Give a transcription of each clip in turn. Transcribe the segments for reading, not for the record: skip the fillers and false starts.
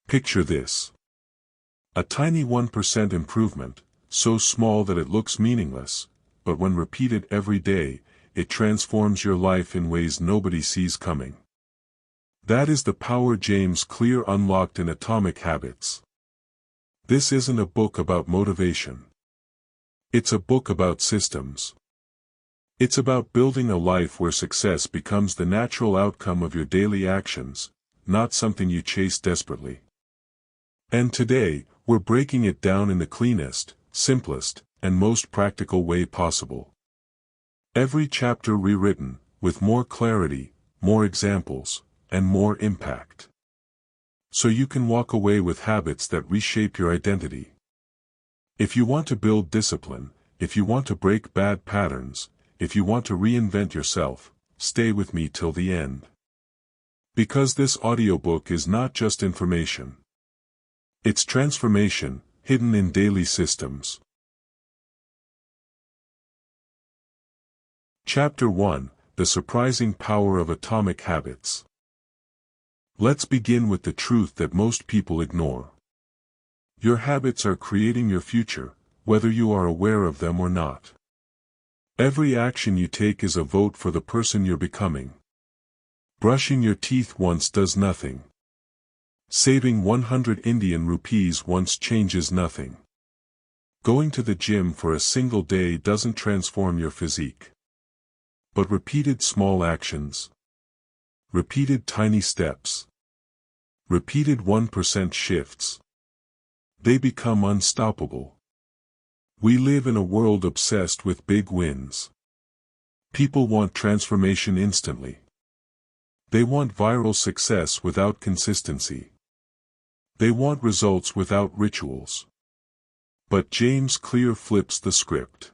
Picture this. A tiny 1% improvement, so small that it looks meaningless, but when repeated every day, it transforms your life in ways nobody sees coming. That is the power James Clear unlocked in Atomic Habits. This isn't a book about motivation. It's a book about systems. It's about building a life where success becomes the natural outcome of your daily actions, not something you chase desperately. And today, we're breaking it down in the cleanest, simplest, and most practical way possible. Every chapter rewritten, with more clarity, more examples, and more impact. So you can walk away with habits that reshape your identity. If you want to build discipline, if you want to break bad patterns, if you want to reinvent yourself, stay with me till the end. Because this audiobook is not just information. It's transformation, hidden in daily systems. Chapter 1: The Surprising Power of Atomic Habits. Let's begin with the truth that most people ignore. Your habits are creating your future, whether you are aware of them or not. Every action you take is a vote for the person you're becoming. Brushing your teeth once does nothing. Saving 100 Indian rupees once changes nothing. Going to the gym for a single day doesn't transform your physique. But repeated small actions, repeated tiny steps, repeated 1% shifts, they become unstoppable. We live in a world obsessed with big wins. People want transformation instantly. They want viral success without consistency. They want results without rituals. But James Clear flips the script.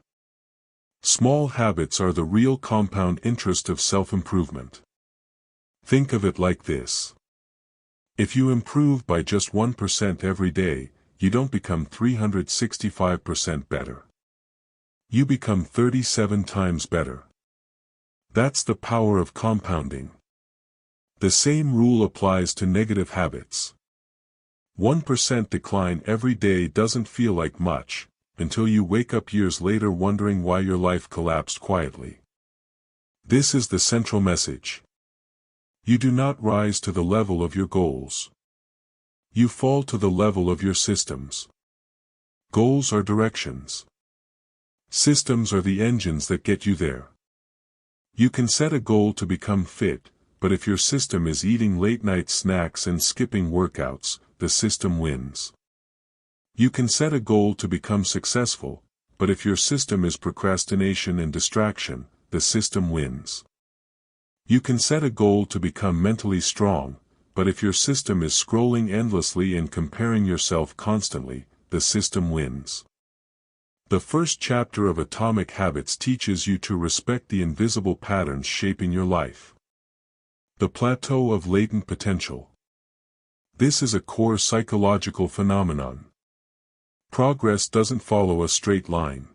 Small habits are the real compound interest of self-improvement. Think of it like this. If you improve by just 1% every day, you don't become 365% better. You become 37 times better. That's the power of compounding. The same rule applies to negative habits. 1% decline every day doesn't feel like much, until you wake up years later wondering why your life collapsed quietly. This is the central message. You do not rise to the level of your goals. You fall to the level of your systems. Goals are directions. Systems are the engines that get you there. You can set a goal to become fit, but if your system is eating late-night snacks and skipping workouts, the system wins. You can set a goal to become successful, but if your system is procrastination and distraction, the system wins. You can set a goal to become mentally strong, but if your system is scrolling endlessly and comparing yourself constantly, the system wins. The first chapter of Atomic Habits teaches you to respect the invisible patterns shaping your life. The plateau of latent potential. This is a core psychological phenomenon. Progress doesn't follow a straight line.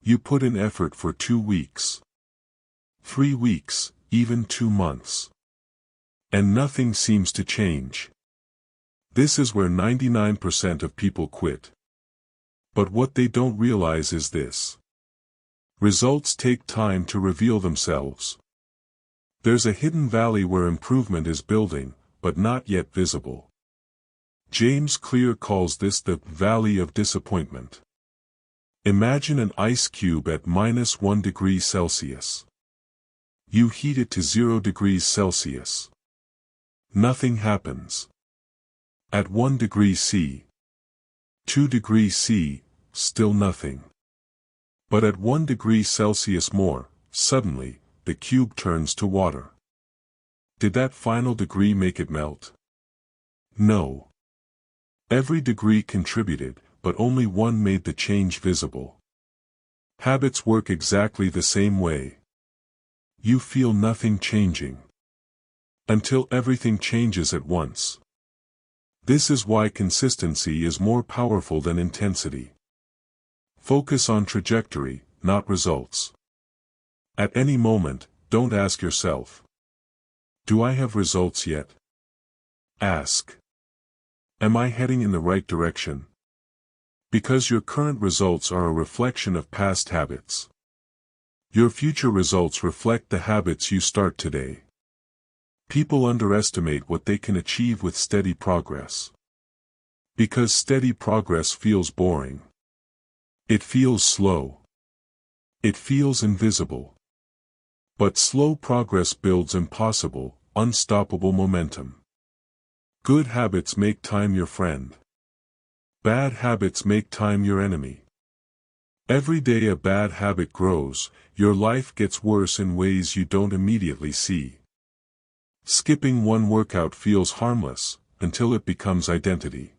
You put in effort for 2 weeks, 3 weeks, even 2 months. And nothing seems to change. This is where 99% of people quit. But what they don't realize is this. Results take time to reveal themselves. There's a hidden valley where improvement is building, but not yet visible. James Clear calls this the valley of disappointment. Imagine an ice cube at -1 degree Celsius. You heat it to 0 degrees Celsius. Nothing happens. At 1 degree C, 2 degrees C, still nothing. But at 1 degree Celsius more, suddenly, the cube turns to water. Did that final degree make it melt? No. Every degree contributed, but only one made the change visible. Habits work exactly the same way. You feel nothing changing. Until everything changes at once. This is why consistency is more powerful than intensity. Focus on trajectory, not results. At any moment, don't ask yourself, do I have results yet? Ask, Am I heading in the right direction? Because your current results are a reflection of past habits. Your future results reflect the habits you start today. People underestimate what they can achieve with steady progress. Because steady progress feels boring. It feels slow. It feels invisible. But slow progress builds impossible, unstoppable momentum. Good habits make time your friend. Bad habits make time your enemy. Every day a bad habit grows, your life gets worse in ways you don't immediately see. Skipping one workout feels harmless, until it becomes identity.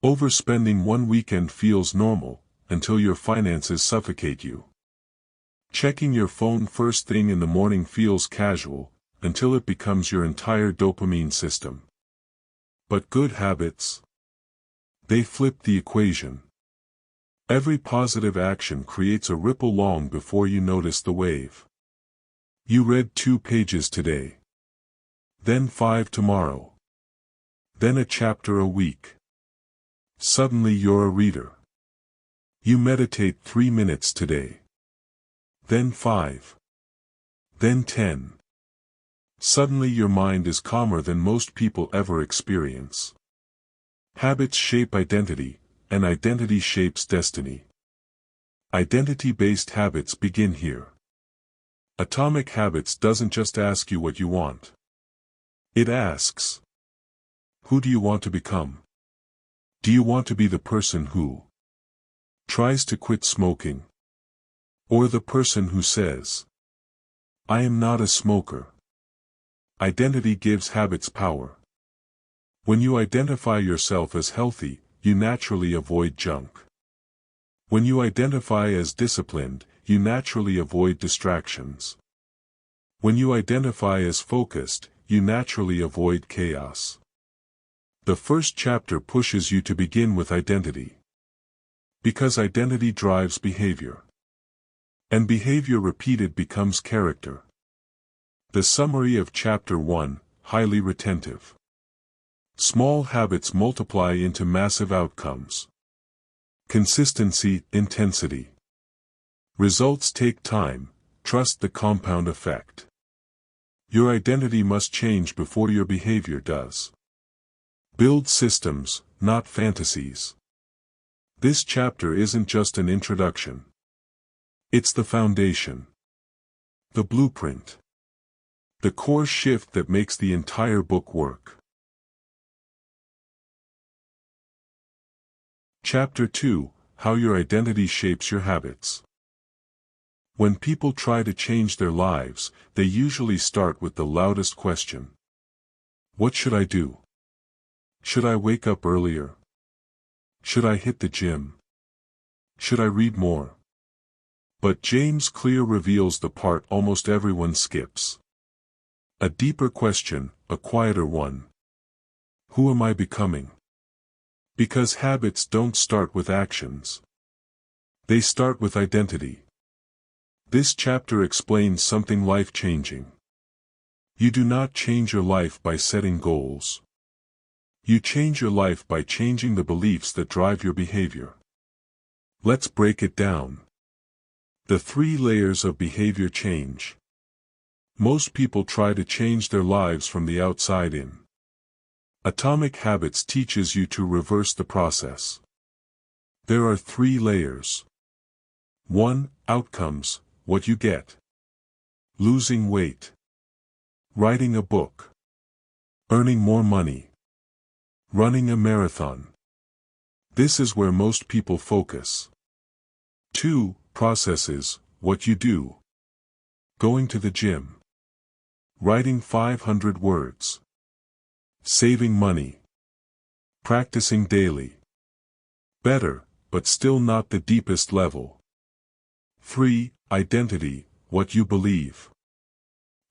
Overspending one weekend feels normal, until your finances suffocate you. Checking your phone first thing in the morning feels casual, until it becomes your entire dopamine system. But good habits? They flip the equation. Every positive action creates a ripple long before you notice the wave. You read 2 pages today. Then 5 tomorrow. Then a chapter a week. Suddenly you're a reader. You meditate 3 minutes today. Then 5. Then 10. Suddenly your mind is calmer than most people ever experience. Habits shape identity, and identity shapes destiny. Identity-based habits begin here. Atomic Habits doesn't just ask you what you want. It asks, who do you want to become? Do you want to be the person who tries to quit smoking? Or the person who says, I am not a smoker? Identity gives habits power. When you identify yourself as healthy, you naturally avoid junk. When you identify as disciplined, you naturally avoid distractions. When you identify as focused, you naturally avoid chaos. The first chapter pushes you to begin with identity. Because identity drives behavior. And behavior repeated becomes character. The summary of Chapter 1, highly retentive. Small habits multiply into massive outcomes. Consistency, intensity. Results take time, trust the compound effect. Your identity must change before your behavior does. Build systems, not fantasies. This chapter isn't just an introduction. It's the foundation. The blueprint. The core shift that makes the entire book work. Chapter 2, How Your Identity Shapes Your Habits. When people try to change their lives, they usually start with the loudest question. What should I do? Should I wake up earlier? Should I hit the gym? Should I read more? But James Clear reveals the part almost everyone skips. A deeper question, a quieter one. Who am I becoming? Because habits don't start with actions. They start with identity. This chapter explains something life-changing. You do not change your life by setting goals. You change your life by changing the beliefs that drive your behavior. Let's break it down. The 3 layers of behavior change. Most people try to change their lives from the outside in. Atomic Habits teaches you to reverse the process. There are 3 layers. 1. Outcomes, what you get. Losing weight. Writing a book. Earning more money. Running a marathon. This is where most people focus. 2. Processes, what you do. Going to the gym. Writing 500 words. Saving money. Practicing daily. Better, but still not the deepest level. 3. Identity, what you believe.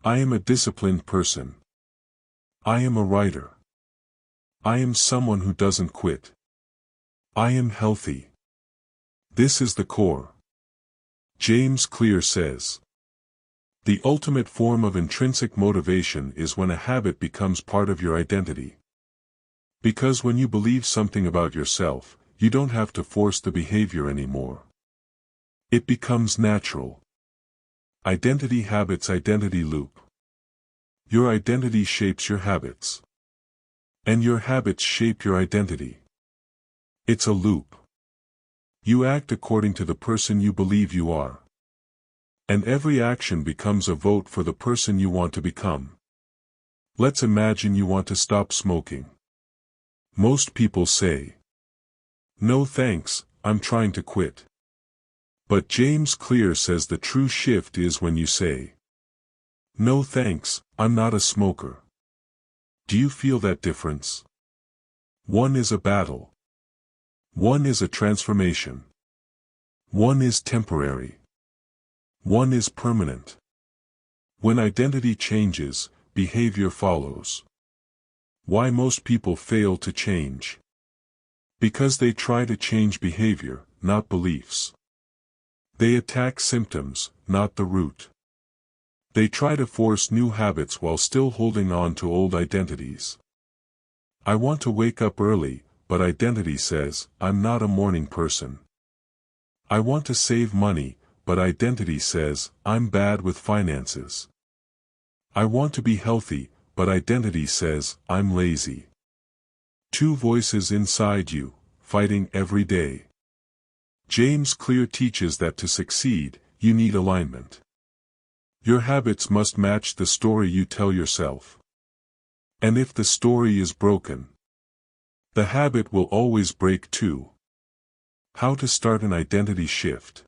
I am a disciplined person. I am a writer. I am someone who doesn't quit. I am healthy. This is the core. James Clear says, the ultimate form of intrinsic motivation is when a habit becomes part of your identity. Because when you believe something about yourself, you don't have to force the behavior anymore. It becomes natural. Identity habits identity loop. Your identity shapes your habits. And your habits shape your identity. It's a loop. You act according to the person you believe you are. And every action becomes a vote for the person you want to become. Let's imagine you want to stop smoking. Most people say, "No thanks, I'm trying to quit." But James Clear says the true shift is when you say, "No thanks, I'm not a smoker." Do you feel that difference? One is a battle. One is a transformation. One is temporary. One is permanent. When identity changes, behavior follows. Why most people fail to change? Because they try to change behavior, not beliefs. They attack symptoms, not the root. They try to force new habits while still holding on to old identities. I want to wake up early, but identity says, I'm not a morning person. I want to save money, but identity says, I'm bad with finances. I want to be healthy, but identity says, I'm lazy. Two voices inside you, fighting every day. James Clear teaches that to succeed, you need alignment. Your habits must match the story you tell yourself. And if the story is broken, the habit will always break too. How to start an identity shift?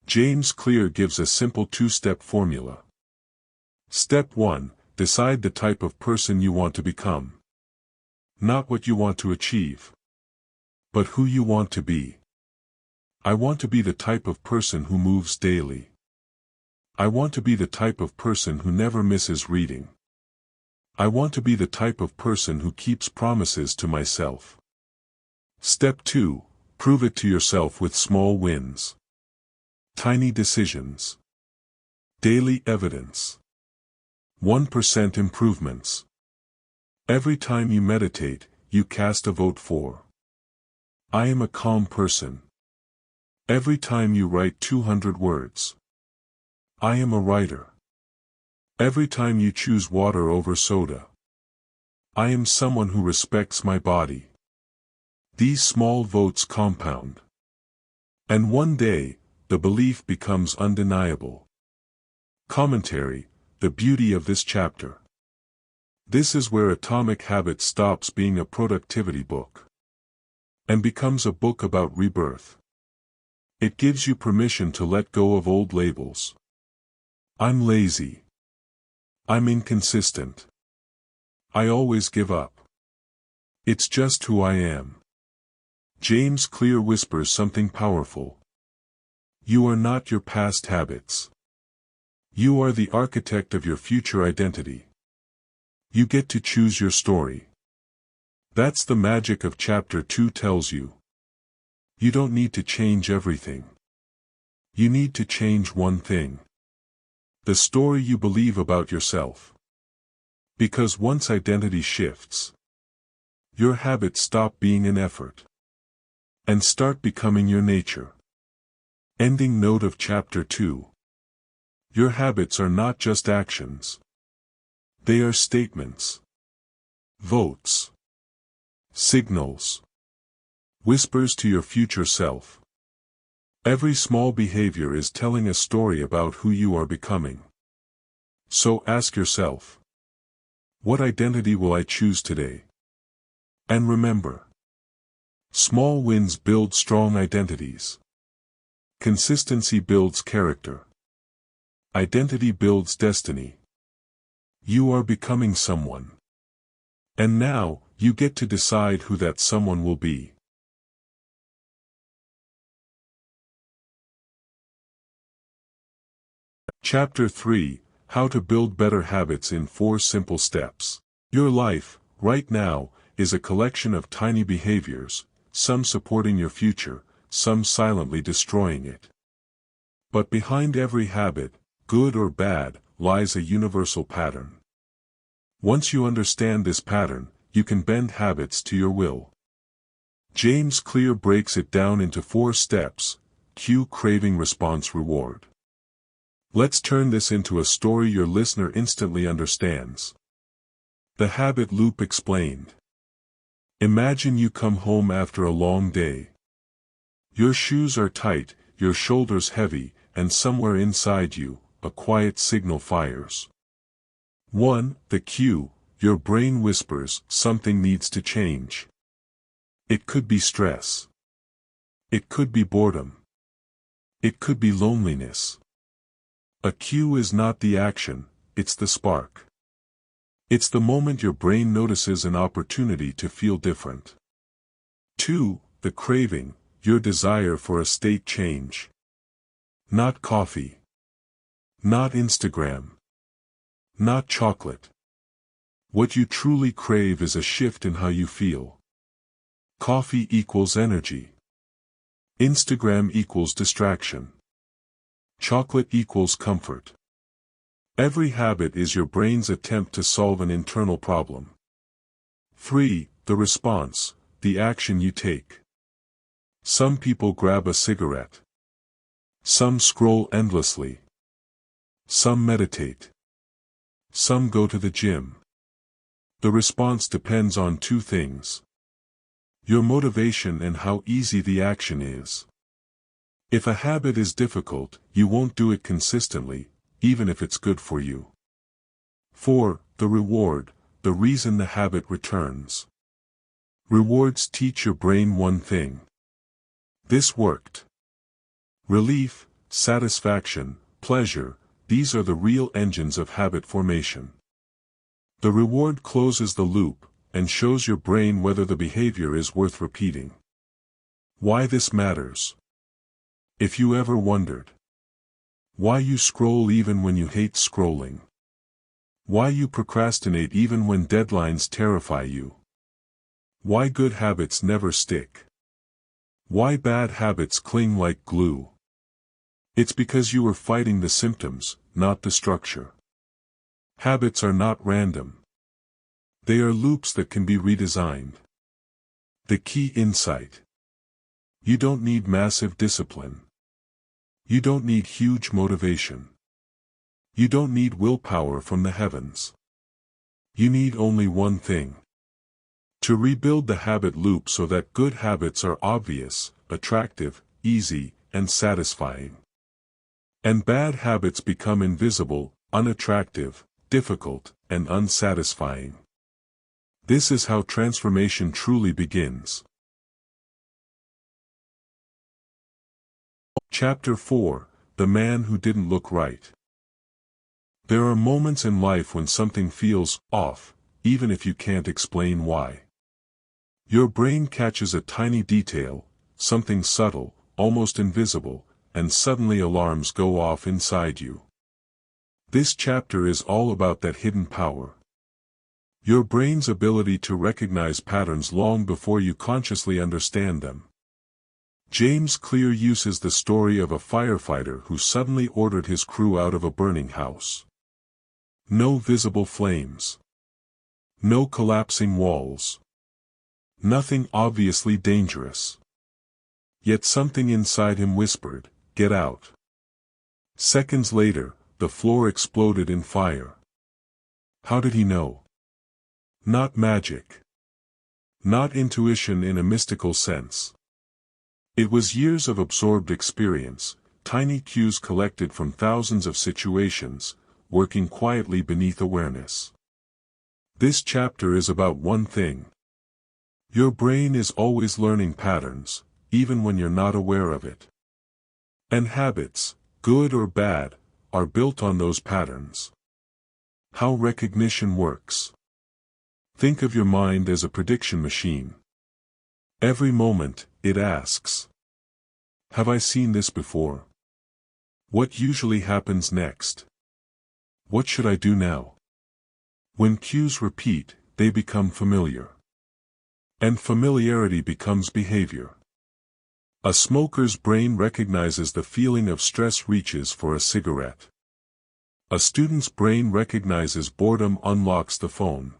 James Clear gives a simple two-step formula. Step 1, decide the type of person you want to become. Not what you want to achieve, but who you want to be. I want to be the type of person who moves daily. I want to be the type of person who never misses reading. I want to be the type of person who keeps promises to myself. Step 2, prove it to yourself with small wins. Tiny decisions. Daily evidence. 1% improvements. Every time you meditate, you cast a vote for. I am a calm person. Every time you write 200 words. I am a writer. Every time you choose water over soda. I am someone who respects my body. These small votes compound. And one day, the belief becomes undeniable. Commentary, the beauty of this chapter. This is where Atomic Habits stops being a productivity book and becomes a book about rebirth. It gives you permission to let go of old labels. I'm lazy. I'm inconsistent. I always give up. It's just who I am. James Clear whispers something powerful. You are not your past habits. You are the architect of your future identity. You get to choose your story. That's the magic of Chapter 2 tells you. You don't need to change everything. You need to change one thing. The story you believe about yourself. Because once identity shifts, your habits stop being an effort and start becoming your nature. Ending note of Chapter 2. Your habits are not just actions. They are statements, votes, signals, whispers to your future self. Every small behavior is telling a story about who you are becoming. So ask yourself, what identity will I choose today? And remember, small wins build strong identities. Consistency builds character. Identity builds destiny. You are becoming someone. And now, you get to decide who that someone will be. Chapter 3, How to Build Better Habits in 4 Simple Steps. Your life, right now, is a collection of tiny behaviors, some supporting your future, some silently destroying it. But behind every habit, good or bad, lies a universal pattern. Once you understand this pattern, you can bend habits to your will. James Clear breaks it down into 4 steps: cue, craving, response, reward. Let's turn this into a story your listener instantly understands. The habit loop explained. Imagine you come home after a long day. Your shoes are tight, your shoulders heavy, and somewhere inside you, a quiet signal fires. 1. The cue. Your brain whispers, something needs to change. It could be stress. It could be boredom. It could be loneliness. A cue is not the action, it's the spark. It's the moment your brain notices an opportunity to feel different. 2. The craving, your desire for a state change. Not coffee. Not Instagram. Not chocolate. What you truly crave is a shift in how you feel. Coffee equals energy. Instagram equals distraction. Chocolate equals comfort. Every habit is your brain's attempt to solve an internal problem. 3. The response, the action you take. Some people grab a cigarette. Some scroll endlessly. Some meditate. Some go to the gym. The response depends on 2 things: your motivation and how easy the action is. If a habit is difficult, you won't do it consistently, even if it's good for you. 4. The reward, the reason the habit returns. Rewards teach your brain one thing: this worked. Relief, satisfaction, pleasure, these are the real engines of habit formation. The reward closes the loop, and shows your brain whether the behavior is worth repeating. Why this matters. If you ever wondered why you scroll even when you hate scrolling, why you procrastinate even when deadlines terrify you, why good habits never stick, why bad habits cling like glue, it's because you were fighting the symptoms, not the structure. Habits are not random. They are loops that can be redesigned. The key insight: you don't need massive discipline. You don't need huge motivation. You don't need willpower from the heavens. You need only one thing: to rebuild the habit loop so that good habits are obvious, attractive, easy, and satisfying. And bad habits become invisible, unattractive, difficult, and unsatisfying. This is how transformation truly begins. Chapter 4: The Man Who Didn't Look Right. There are moments in life when something feels off, even if you can't explain why. Your brain catches a tiny detail, something subtle, almost invisible, and suddenly alarms go off inside you. This chapter is all about that hidden power. Your brain's ability to recognize patterns long before you consciously understand them. James Clear uses the story of a firefighter who suddenly ordered his crew out of a burning house. No visible flames. No collapsing walls. Nothing obviously dangerous. Yet something inside him whispered, "Get out." Seconds later, the floor exploded in fire. How did he know? Not magic. Not intuition in a mystical sense. It was years of absorbed experience, tiny cues collected from thousands of situations, working quietly beneath awareness. This chapter is about one thing. Your brain is always learning patterns, even when you're not aware of it. And habits, good or bad, are built on those patterns. How recognition works. Think of your mind as a prediction machine. Every moment, it asks, "Have I seen this before? What usually happens next? What should I do now?" When cues repeat, they become familiar. And familiarity becomes behavior. A smoker's brain recognizes the feeling of stress, reaches for a cigarette. A student's brain recognizes boredom, unlocks the phone.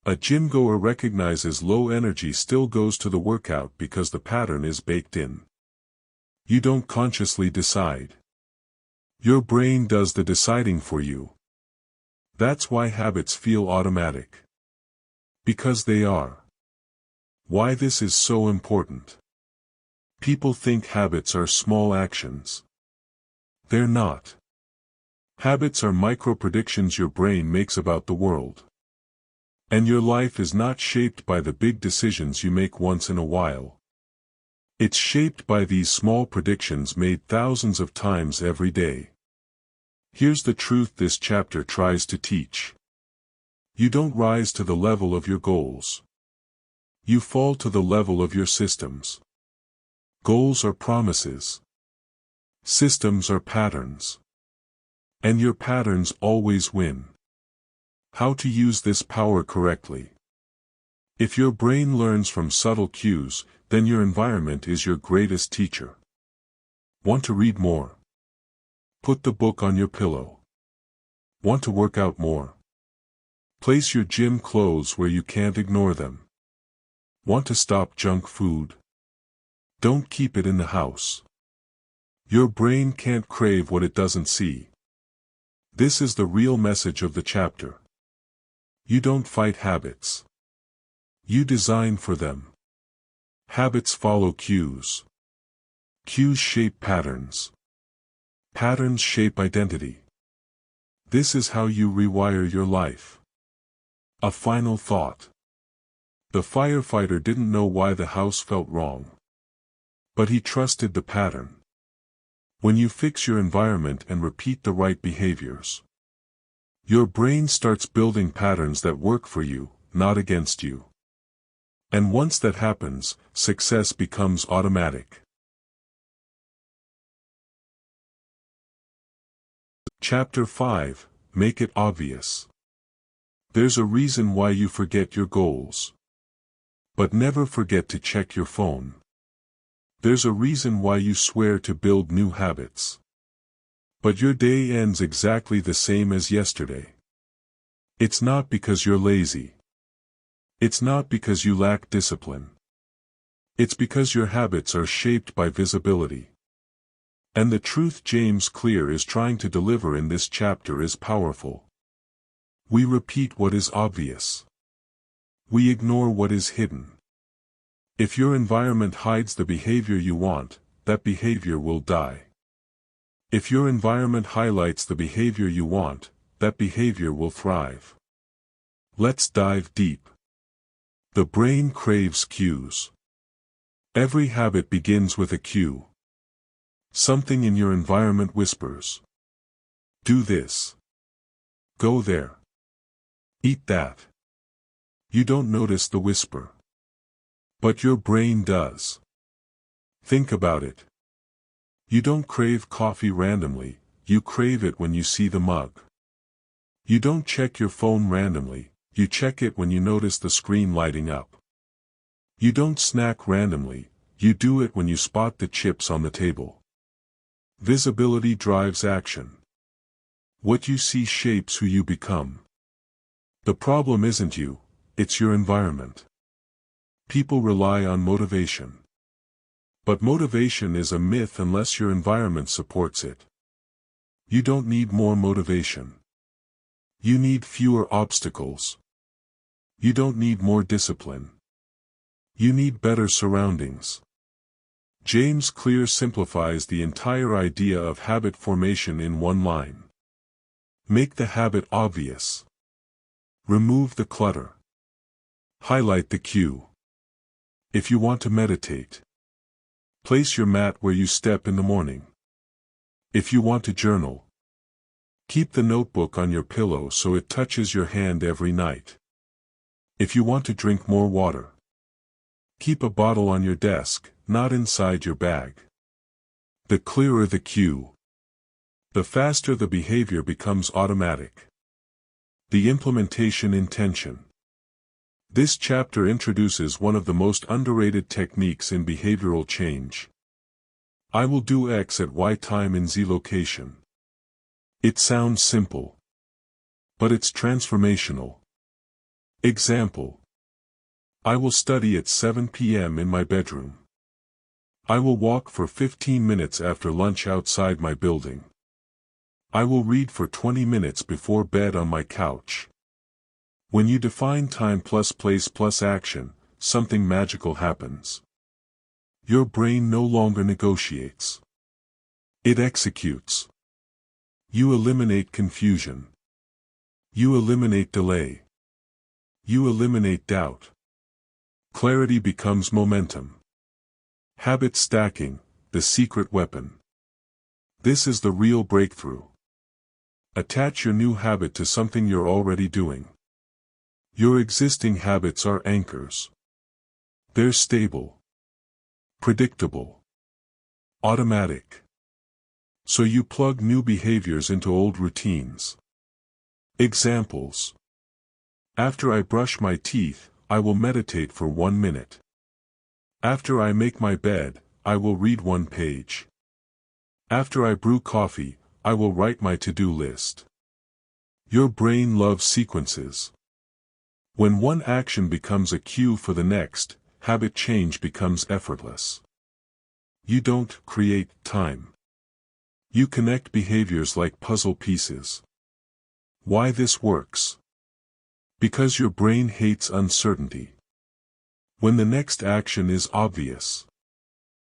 A gym-goer recognizes low energy still goes to the workout because the pattern is baked in. You don't consciously decide. Your brain does the deciding for you. That's why habits feel automatic. Because they are. Why this is so important. People think habits are small actions. They're not. Habits are micro-predictions your brain makes about the world. And your life is not shaped by the big decisions you make once in a while. It's shaped by these small predictions made thousands of times every day. Here's the truth this chapter tries to teach. You don't rise to the level of your goals. You fall to the level of your systems. Goals are promises. Systems are patterns. And your patterns always win. How to use this power correctly. If your brain learns from subtle cues, then your environment is your greatest teacher. Want to read more? Put the book on your pillow. Want to work out more? Place your gym clothes where you can't ignore them. Want to stop junk food? Don't keep it in the house. Your brain can't crave what it doesn't see. This is the real message of the chapter. You don't fight habits. You design for them. Habits follow cues. Cues shape patterns. Patterns shape identity. This is how you rewire your life. A final thought. The firefighter didn't know why the house felt wrong. But he trusted the pattern. When you fix your environment and repeat the right behaviors, your brain starts building patterns that work for you, not against you. And once that happens, success becomes automatic. Chapter 5, Make it obvious. There's a reason why you forget your goals. But never forget to check your phone. There's a reason why you swear to build new habits. But your day ends exactly the same as yesterday. It's not because you're lazy. It's not because you lack discipline. It's because your habits are shaped by visibility. And the truth James Clear is trying to deliver in this chapter is powerful. We repeat what is obvious. We ignore what is hidden. If your environment hides the behavior you want, that behavior will die. If your environment highlights the behavior you want, that behavior will thrive. Let's dive deep. The brain craves cues. Every habit begins with a cue. Something in your environment whispers. Do this. Go there. Eat that. You don't notice the whisper. But your brain does. Think about it. You don't crave coffee randomly, you crave it when you see the mug. You don't check your phone randomly, you check it when you notice the screen lighting up. You don't snack randomly, you do it when you spot the chips on the table. Visibility drives action. What you see shapes who you become. The problem isn't you, it's your environment. People rely on motivation. But motivation is a myth unless your environment supports it. You don't need more motivation. You need fewer obstacles. You don't need more discipline. You need better surroundings. James Clear simplifies the entire idea of habit formation in one line. Make the habit obvious. Remove the clutter. Highlight the cue. If you want to meditate, place your mat where you step in the morning. If you want to journal, keep the notebook on your pillow so it touches your hand every night. If you want to drink more water, keep a bottle on your desk, not inside your bag. The clearer the cue, the faster the behavior becomes automatic. The implementation intention. This chapter introduces one of the most underrated techniques in behavioral change. I will do X at Y time in Z location. It sounds simple, but it's transformational. Example. I will study at 7 p.m. in my bedroom. I will walk for 15 minutes after lunch outside my building. I will read for 20 minutes before bed on my couch. When you define time plus place plus action, something magical happens. Your brain no longer negotiates. It executes. You eliminate confusion. You eliminate delay. You eliminate doubt. Clarity becomes momentum. Habit stacking, the secret weapon. This is the real breakthrough. Attach your new habit to something you're already doing. Your existing habits are anchors. They're stable, predictable, automatic. So you plug new behaviors into old routines. Examples. After I brush my teeth, I will meditate for 1 minute. After I make my bed, I will read 1 page. After I brew coffee, I will write my to-do list. Your brain loves sequences. When one action becomes a cue for the next, habit change becomes effortless. You don't create time. You connect behaviors like puzzle pieces. Why this works? Because your brain hates uncertainty. When the next action is obvious,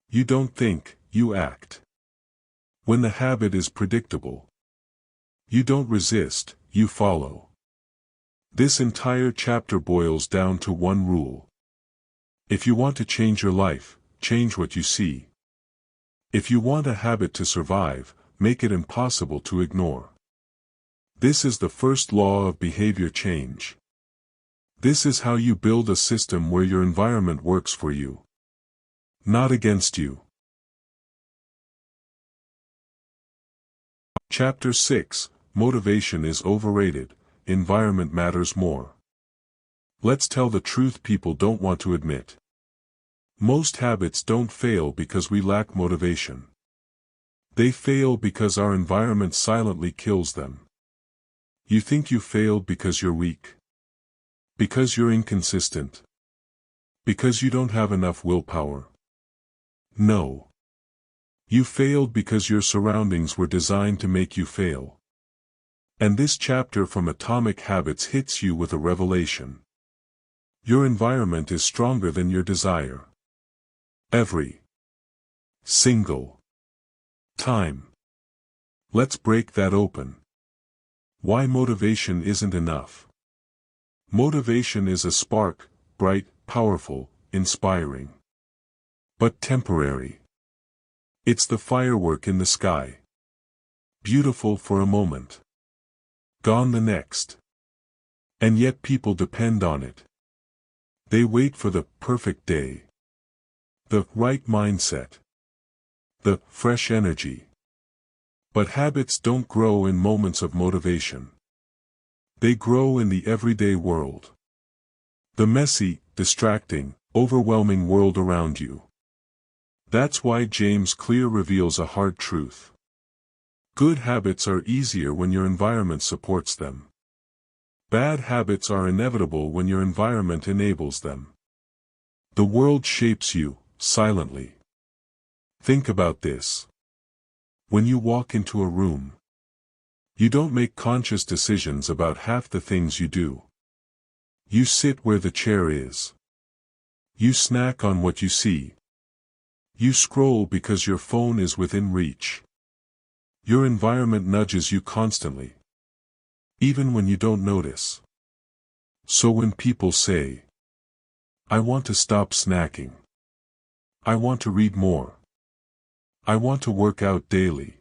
you don't think, you act. When the habit is predictable, you don't resist, you follow. This entire chapter boils down to one rule. If you want to change your life, change what you see. If you want a habit to survive, make it impossible to ignore. This is the first law of behavior change. This is how you build a system where your environment works for you, not against you. Chapter 6, Motivation is overrated, environment matters more. Let's tell the truth people don't want to admit. Most habits don't fail because we lack motivation. They fail because our environment silently kills them. You think you failed because you're weak. Because you're inconsistent. Because you don't have enough willpower. No. You failed because your surroundings were designed to make you fail. And this chapter from Atomic Habits hits you with a revelation. Your environment is stronger than your desire. Every single time. Let's break that open. Why motivation isn't enough. Motivation is a spark, bright, powerful, inspiring. But temporary. It's the firework in the sky. Beautiful for a moment. Gone the next. And yet people depend on it. They wait for the perfect day. The right mindset. The fresh energy. But habits don't grow in moments of motivation. They grow in the everyday world. The messy, distracting, overwhelming world around you. That's why James Clear reveals a hard truth. Good habits are easier when your environment supports them. Bad habits are inevitable when your environment enables them. The world shapes you, silently. Think about this. When you walk into a room, you don't make conscious decisions about half the things you do. You sit where the chair is. You snack on what you see. You scroll because your phone is within reach. Your environment nudges you constantly. Even when you don't notice. So when people say, I want to stop snacking. I want to read more. I want to work out daily.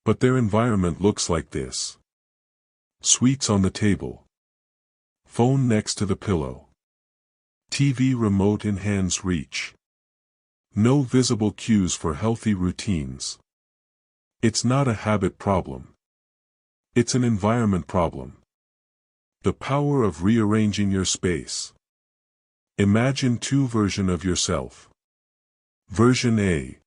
But their environment looks like this. Sweets on the table. Phone next to the pillow. TV remote in hand's reach. No visible cues for healthy routines. It's not a habit problem. It's an environment problem. The power of rearranging your space. Imagine two versions of yourself. Version A.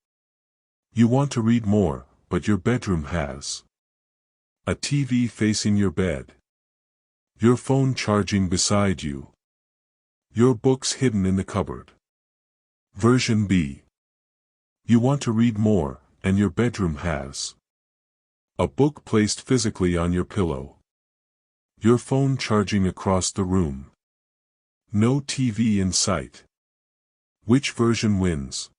You want to read more, but your bedroom has a TV facing your bed. Your phone charging beside you. Your books hidden in the cupboard. Version B. You want to read more, and your bedroom has a book placed physically on your pillow. Your phone charging across the room. No TV in sight. Which version wins?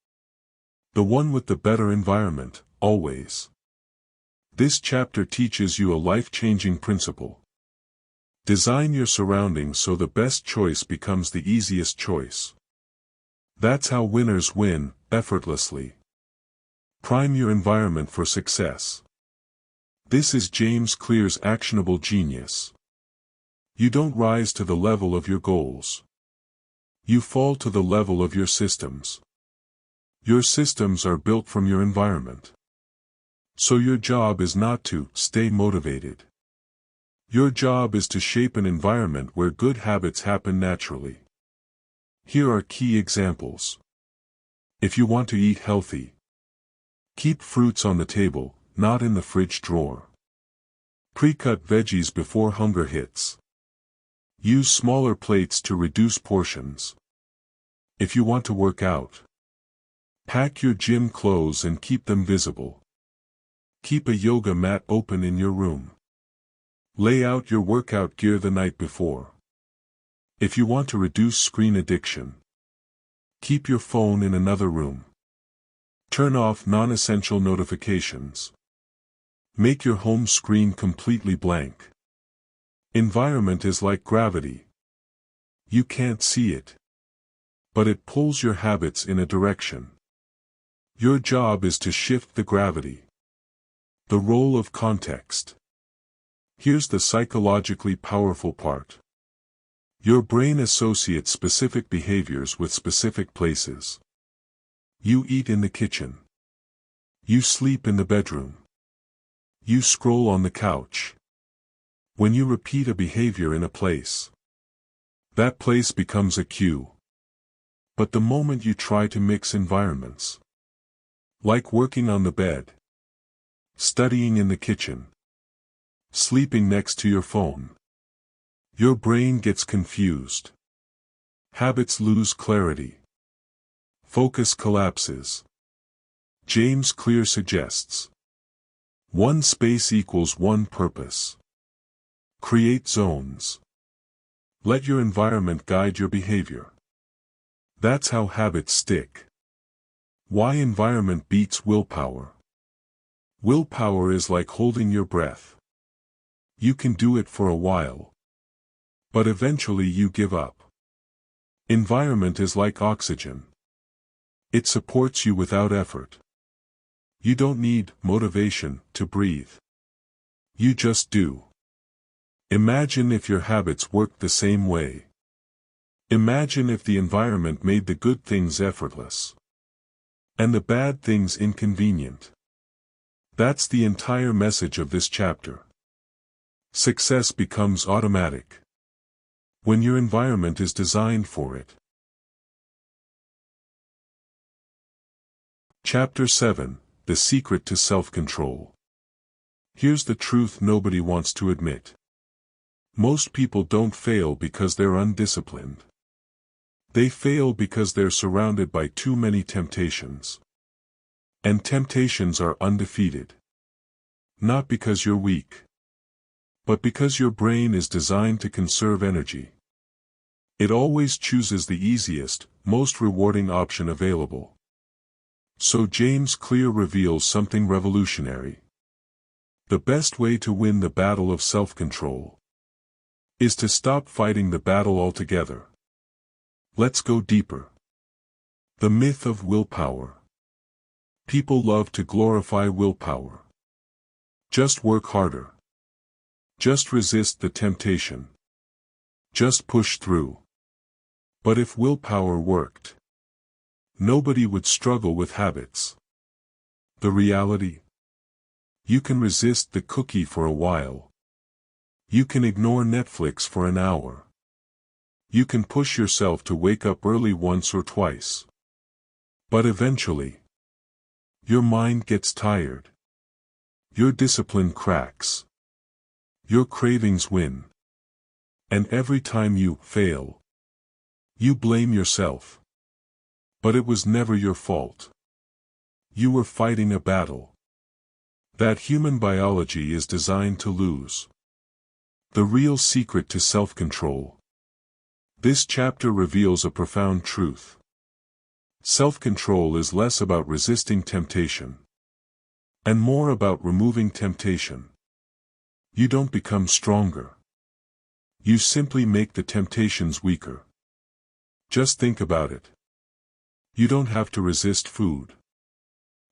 The one with the better environment, always. This chapter teaches you a life-changing principle. Design your surroundings so the best choice becomes the easiest choice. That's how winners win, effortlessly. Prime your environment for success. This is James Clear's actionable genius. You don't rise to the level of your goals. You fall to the level of your systems. Your systems are built from your environment. So your job is not to stay motivated. Your job is to shape an environment where good habits happen naturally. Here are key examples. If you want to eat healthy, keep fruits on the table, not in the fridge drawer. Pre-cut veggies before hunger hits. Use smaller plates to reduce portions. If you want to work out, pack your gym clothes and keep them visible. Keep a yoga mat open in your room. Lay out your workout gear the night before. If you want to reduce screen addiction, keep your phone in another room. Turn off non-essential notifications. Make your home screen completely blank. Environment is like gravity. You can't see it, but it pulls your habits in a direction. Your job is to shift the gravity. The role of context. Here's the psychologically powerful part. Your brain associates specific behaviors with specific places. You eat in the kitchen. You sleep in the bedroom. You scroll on the couch. When you repeat a behavior in a place, that place becomes a cue. But the moment you try to mix environments, like working on the bed, studying in the kitchen, sleeping next to your phone, your brain gets confused. Habits lose clarity. Focus collapses. James Clear suggests, one space equals one purpose. Create zones. Let your environment guide your behavior. That's how habits stick. Why environment beats willpower. Willpower is like holding your breath. You can do it for a while, but eventually you give up. Environment is like oxygen. It supports you without effort. You don't need motivation to breathe. You just do. Imagine if your habits worked the same way. Imagine if the environment made the good things effortless, and the bad things inconvenient. That's the entire message of this chapter. Success becomes automatic when your environment is designed for it. Chapter 7: The Secret to Self-Control. Here's the truth nobody wants to admit. Most people don't fail because they're undisciplined. They fail because they're surrounded by too many temptations. And temptations are undefeated. Not because you're weak, but because your brain is designed to conserve energy. It always chooses the easiest, most rewarding option available. So James Clear reveals something revolutionary. The best way to win the battle of self-control is to stop fighting the battle altogether. Let's go deeper. The myth of willpower. People love to glorify willpower. Just work harder. Just resist the temptation. Just push through. But if willpower worked, nobody would struggle with habits. The reality? You can resist the cookie for a while. You can ignore Netflix for an hour. You can push yourself to wake up early once or twice. But eventually, your mind gets tired. Your discipline cracks. Your cravings win. And every time you fail, you blame yourself. But it was never your fault. You were fighting a battle that human biology is designed to lose. The real secret to self-control. This chapter reveals a profound truth. Self-control is less about resisting temptation and more about removing temptation. You don't become stronger. You simply make the temptations weaker. Just think about it. You don't have to resist food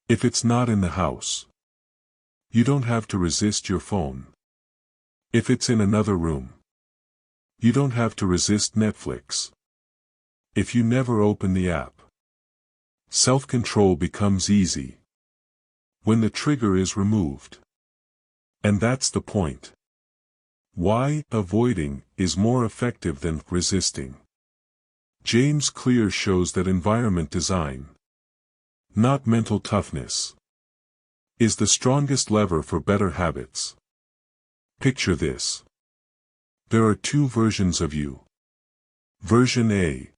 if it's not in the house. You don't have to resist your phone if it's in another room. You don't have to resist Netflix if you never open the app. Self-control becomes easy when the trigger is removed. And that's the point. Why avoiding is more effective than resisting. James Clear shows that environment design, not mental toughness, is the strongest lever for better habits. Picture this. There are two versions of you. Version A.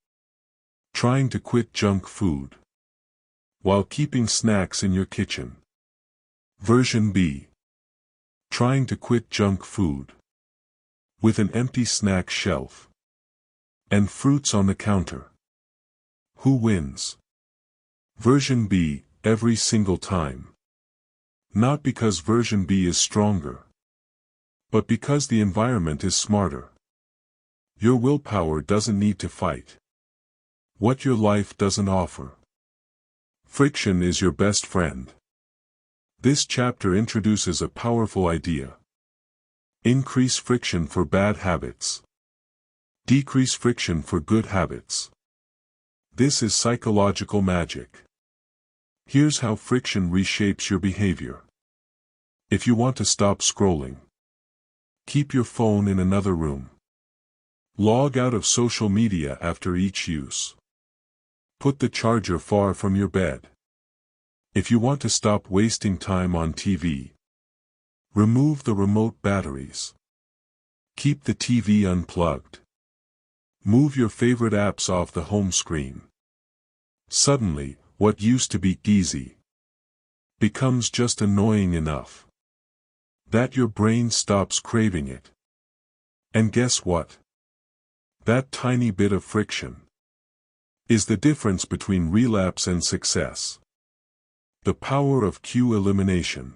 Trying to quit junk food while keeping snacks in your kitchen. Version B. Trying to quit junk food with an empty snack shelf and fruits on the counter. Who wins? Version B, every single time. Not because version B is stronger, but because the environment is smarter. Your willpower doesn't need to fight what your life doesn't offer. Friction is your best friend. This chapter introduces a powerful idea. Increase friction for bad habits. Decrease friction for good habits. This is psychological magic. Here's how friction reshapes your behavior. If you want to stop scrolling, keep your phone in another room. Log out of social media after each use. Put the charger far from your bed. If you want to stop wasting time on TV, remove the remote batteries. Keep the TV unplugged. Move your favorite apps off the home screen. Suddenly, what used to be easy becomes just annoying enough that your brain stops craving it. And guess what? That tiny bit of friction is the difference between relapse and success. The power of cue elimination.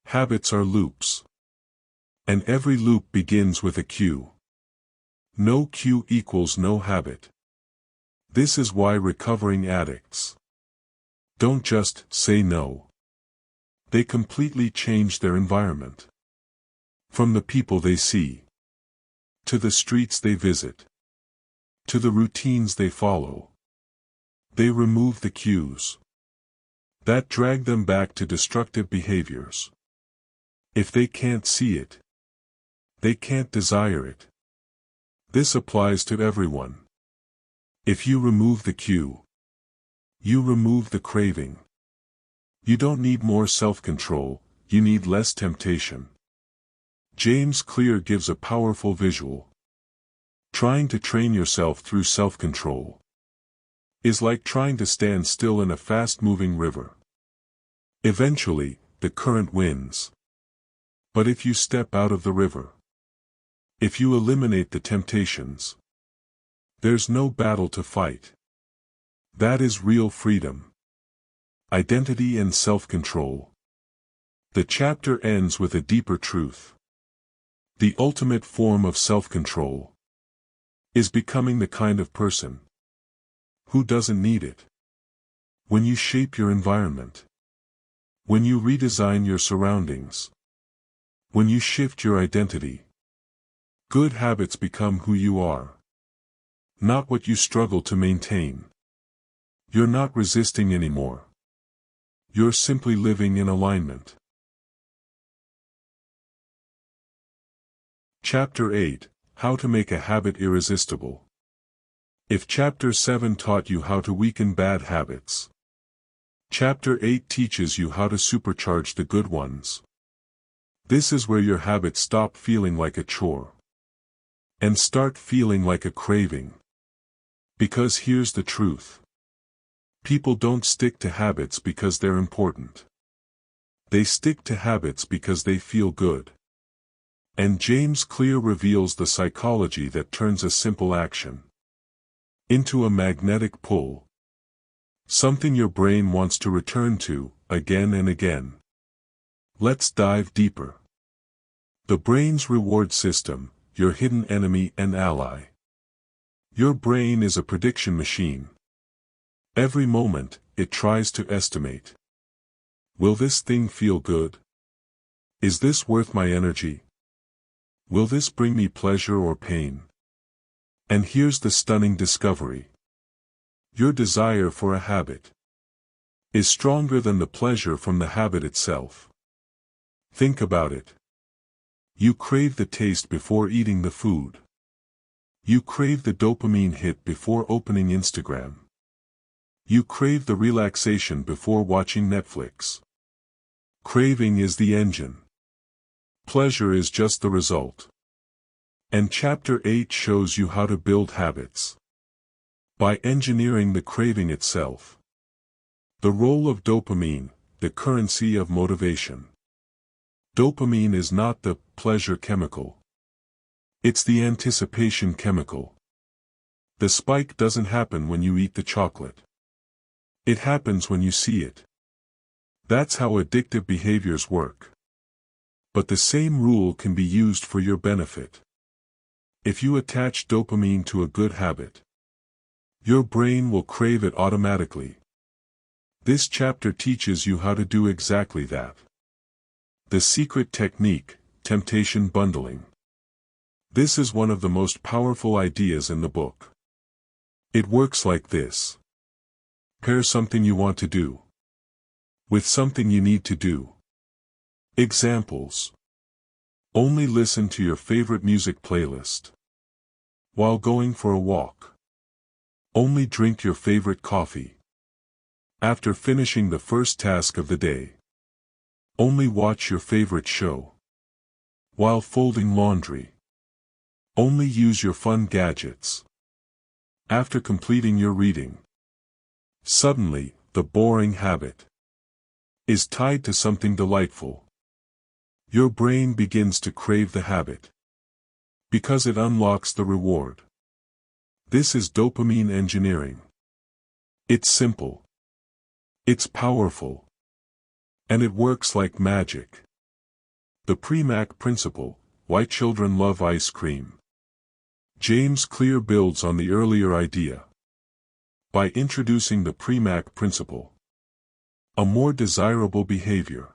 Habits are loops. And every loop begins with a cue. No cue equals no habit. This is why recovering addicts don't just say no. They completely change their environment. From the people they see, to the streets they visit, to the routines they follow. They remove the cues that drag them back to destructive behaviors. If they can't see it, they can't desire it. This applies to everyone. If you remove the cue, you remove the craving. You don't need more self-control, you need less temptation. James Clear gives a powerful visual. Trying to train yourself through self-control is like trying to stand still in a fast-moving river. Eventually, the current wins. But if you step out of the river, if you eliminate the temptations, there's no battle to fight. That is real freedom. Identity and self-control. The chapter ends with a deeper truth. The ultimate form of self-control is becoming the kind of person who doesn't need it. When you shape your environment, when you redesign your surroundings, when you shift your identity, good habits become who you are, not what you struggle to maintain. You're not resisting anymore. You're simply living in alignment. Chapter 8, How to Make a Habit Irresistible. If Chapter 7 taught you how to weaken bad habits, Chapter 8 teaches you how to supercharge the good ones. This is where your habits stop feeling like a chore and start feeling like a craving. Because here's the truth. People don't stick to habits because they're important. They stick to habits because they feel good. And James Clear reveals the psychology that turns a simple action into a magnetic pull. Something your brain wants to return to, again and again. Let's dive deeper. The brain's reward system, your hidden enemy and ally. Your brain is a prediction machine. Every moment, it tries to estimate. Will this thing feel good? Is this worth my energy? Will this bring me pleasure or pain? And here's the stunning discovery. Your desire for a habit is stronger than the pleasure from the habit itself. Think about it. You crave the taste before eating the food. You crave the dopamine hit before opening Instagram. You crave the relaxation before watching Netflix. Craving is the engine. Pleasure is just the result. And Chapter 8 shows you how to build habits. By engineering the craving itself. The role of dopamine, the currency of motivation. Dopamine is not the pleasure chemical. It's the anticipation chemical. The spike doesn't happen when you eat the chocolate. It happens when you see it. That's how addictive behaviors work. But the same rule can be used for your benefit. If you attach dopamine to a good habit, your brain will crave it automatically. This chapter teaches you how to do exactly that. The secret technique, temptation bundling. This is one of the most powerful ideas in the book. It works like this. Pair something you want to do with something you need to do. Examples. Only listen to your favorite music playlist while going for a walk. Only drink your favorite coffee after finishing the first task of the day. Only watch your favorite show while folding laundry. Only use your fun gadgets after completing your reading. Suddenly, the boring habit is tied to something delightful. Your brain begins to crave the habit because it unlocks the reward. This is dopamine engineering. It's simple. It's powerful. And it works like magic. The Premack principle, why children love ice cream. James Clear builds on the earlier idea. By introducing the Premack principle, a more desirable behavior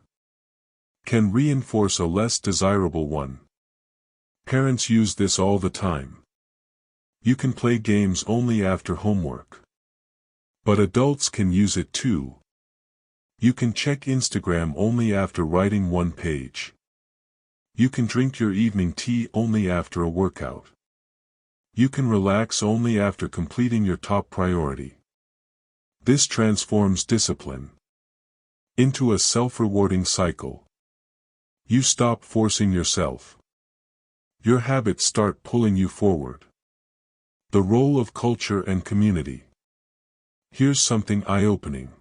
can reinforce a less desirable one. Parents use this all the time. You can play games only after homework. But adults can use it too. You can check Instagram only after writing one page. You can drink your evening tea only after a workout. You can relax only after completing your top priority. This transforms discipline into a self-rewarding cycle. You stop forcing yourself. Your habits start pulling you forward. The role of culture and community. Here's something eye-opening.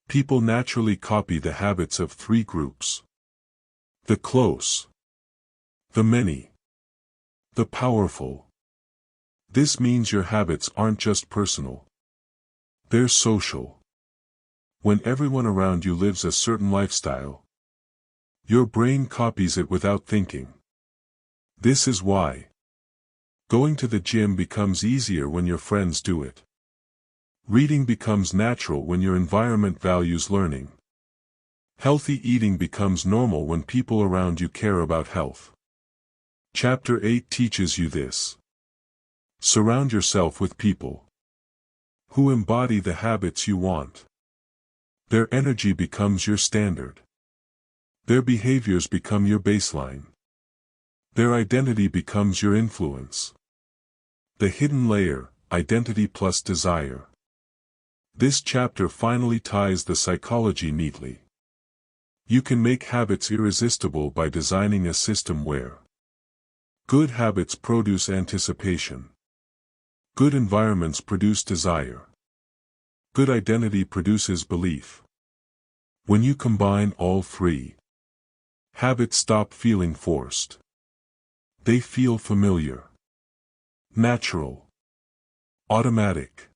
People naturally copy the habits of three groups. The close, the many, the powerful. This means your habits aren't just personal. They're social. When everyone around you lives a certain lifestyle, your brain copies it without thinking. This is why going to the gym becomes easier when your friends do it. Reading becomes natural when your environment values learning. Healthy eating becomes normal when people around you care about health. Chapter 8 teaches you this. Surround yourself with people who embody the habits you want. Their energy becomes your standard. Their behaviors become your baseline. Their identity becomes your influence. The hidden layer, identity plus desire. This chapter finally ties the psychology neatly. You can make habits irresistible by designing a system where Good habits produce anticipation. Good environments produce desire. Good identity produces belief. When you combine all three, habits stop feeling forced. They feel familiar, natural, automatic,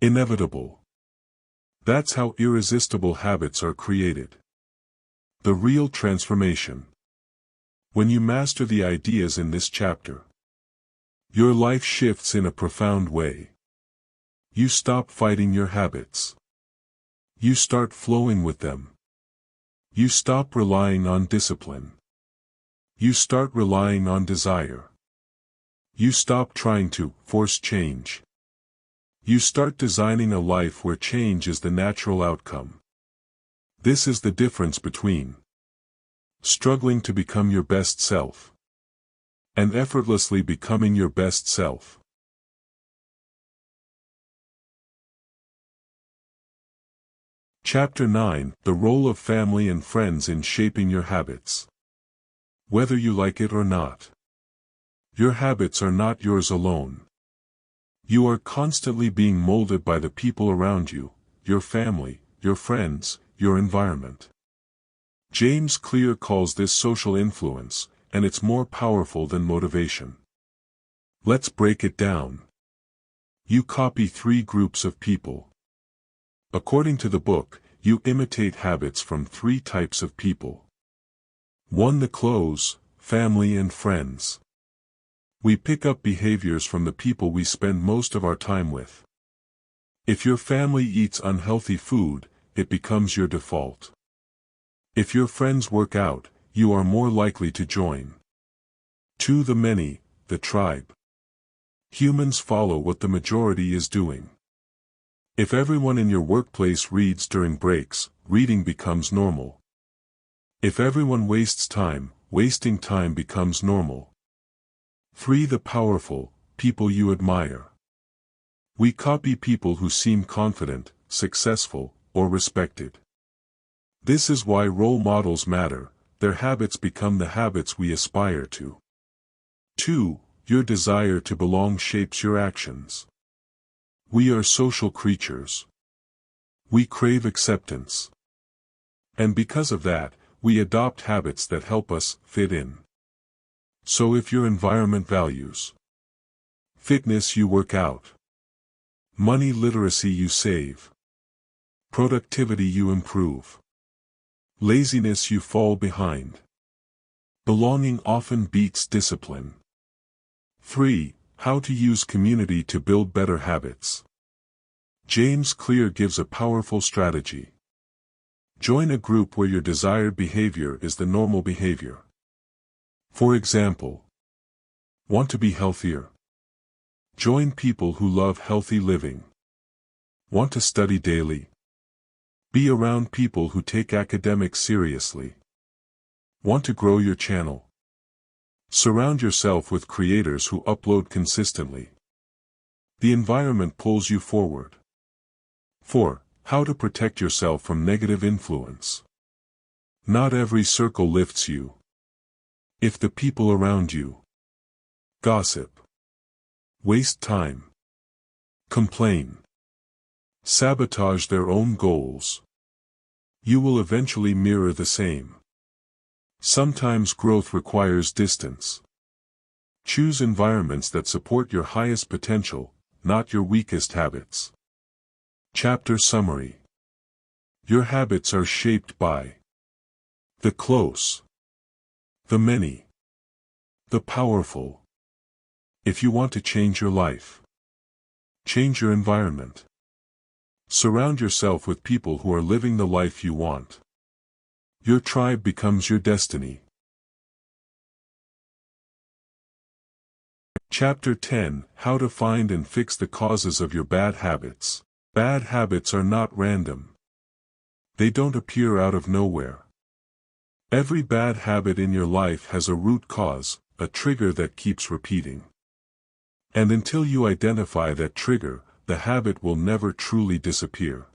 inevitable. That's how irresistible habits are created. The real transformation. When you master the ideas in this chapter, your life shifts in a profound way. You stop fighting your habits. You start flowing with them. You stop relying on discipline. You start relying on desire. You stop trying to force change. You start designing a life where change is the natural outcome. This is the difference between struggling to become your best self and effortlessly becoming your best self. Chapter 9: The Role of Family and Friends in Shaping Your Habits. Whether you like it or not, your habits are not yours alone. You are constantly being molded by the people around you, your family, your friends, your environment. James Clear calls this social influence, and it's more powerful than motivation. Let's break it down. You copy three groups of people. According to the book, you imitate habits from three types of people. 1. The close, family and friends. We pick up behaviors from the people we spend most of our time with. If your family eats unhealthy food, it becomes your default. If your friends work out, you are more likely to join. 2. The many, the tribe. Humans follow what the majority is doing. If everyone in your workplace reads during breaks, reading becomes normal. If everyone wastes time, wasting time becomes normal. 3. The powerful, people you admire. We copy people who seem confident, successful, or respected. This is why role models matter. Their habits become the habits we aspire to. 2. Your desire to belong shapes your actions. We are social creatures. We crave acceptance. And because of that, we adopt habits that help us fit in. So if your environment values fitness, you work out. Money literacy, you save. Productivity, you improve. Laziness, you fall behind. Belonging often beats discipline. 3. How to use community to build better habits. James Clear gives a powerful strategy. Join a group where your desired behavior is the normal behavior. For example, want to be healthier? Join people who love healthy living. Want to study daily? Be around people who take academics seriously. Want to grow your channel? Surround yourself with creators who upload consistently. The environment pulls you forward. 4. How to protect yourself from negative influence. Not every circle lifts you. If the people around you gossip, waste time, complain, sabotage their own goals, you will eventually mirror the same. Sometimes growth requires distance. Choose environments that support your highest potential, not your weakest habits. Chapter Summary. Your habits are shaped by the close, the many, the powerful. If you want to change your life, change your environment. Surround yourself with people who are living the life you want. Your tribe becomes your destiny. Chapter 10: How to Find and Fix the Causes of Your Bad Habits. Bad habits are not random. They don't appear out of nowhere. Every bad habit in your life has a root cause, a trigger that keeps repeating. And until you identify that trigger, the habit will never truly disappear.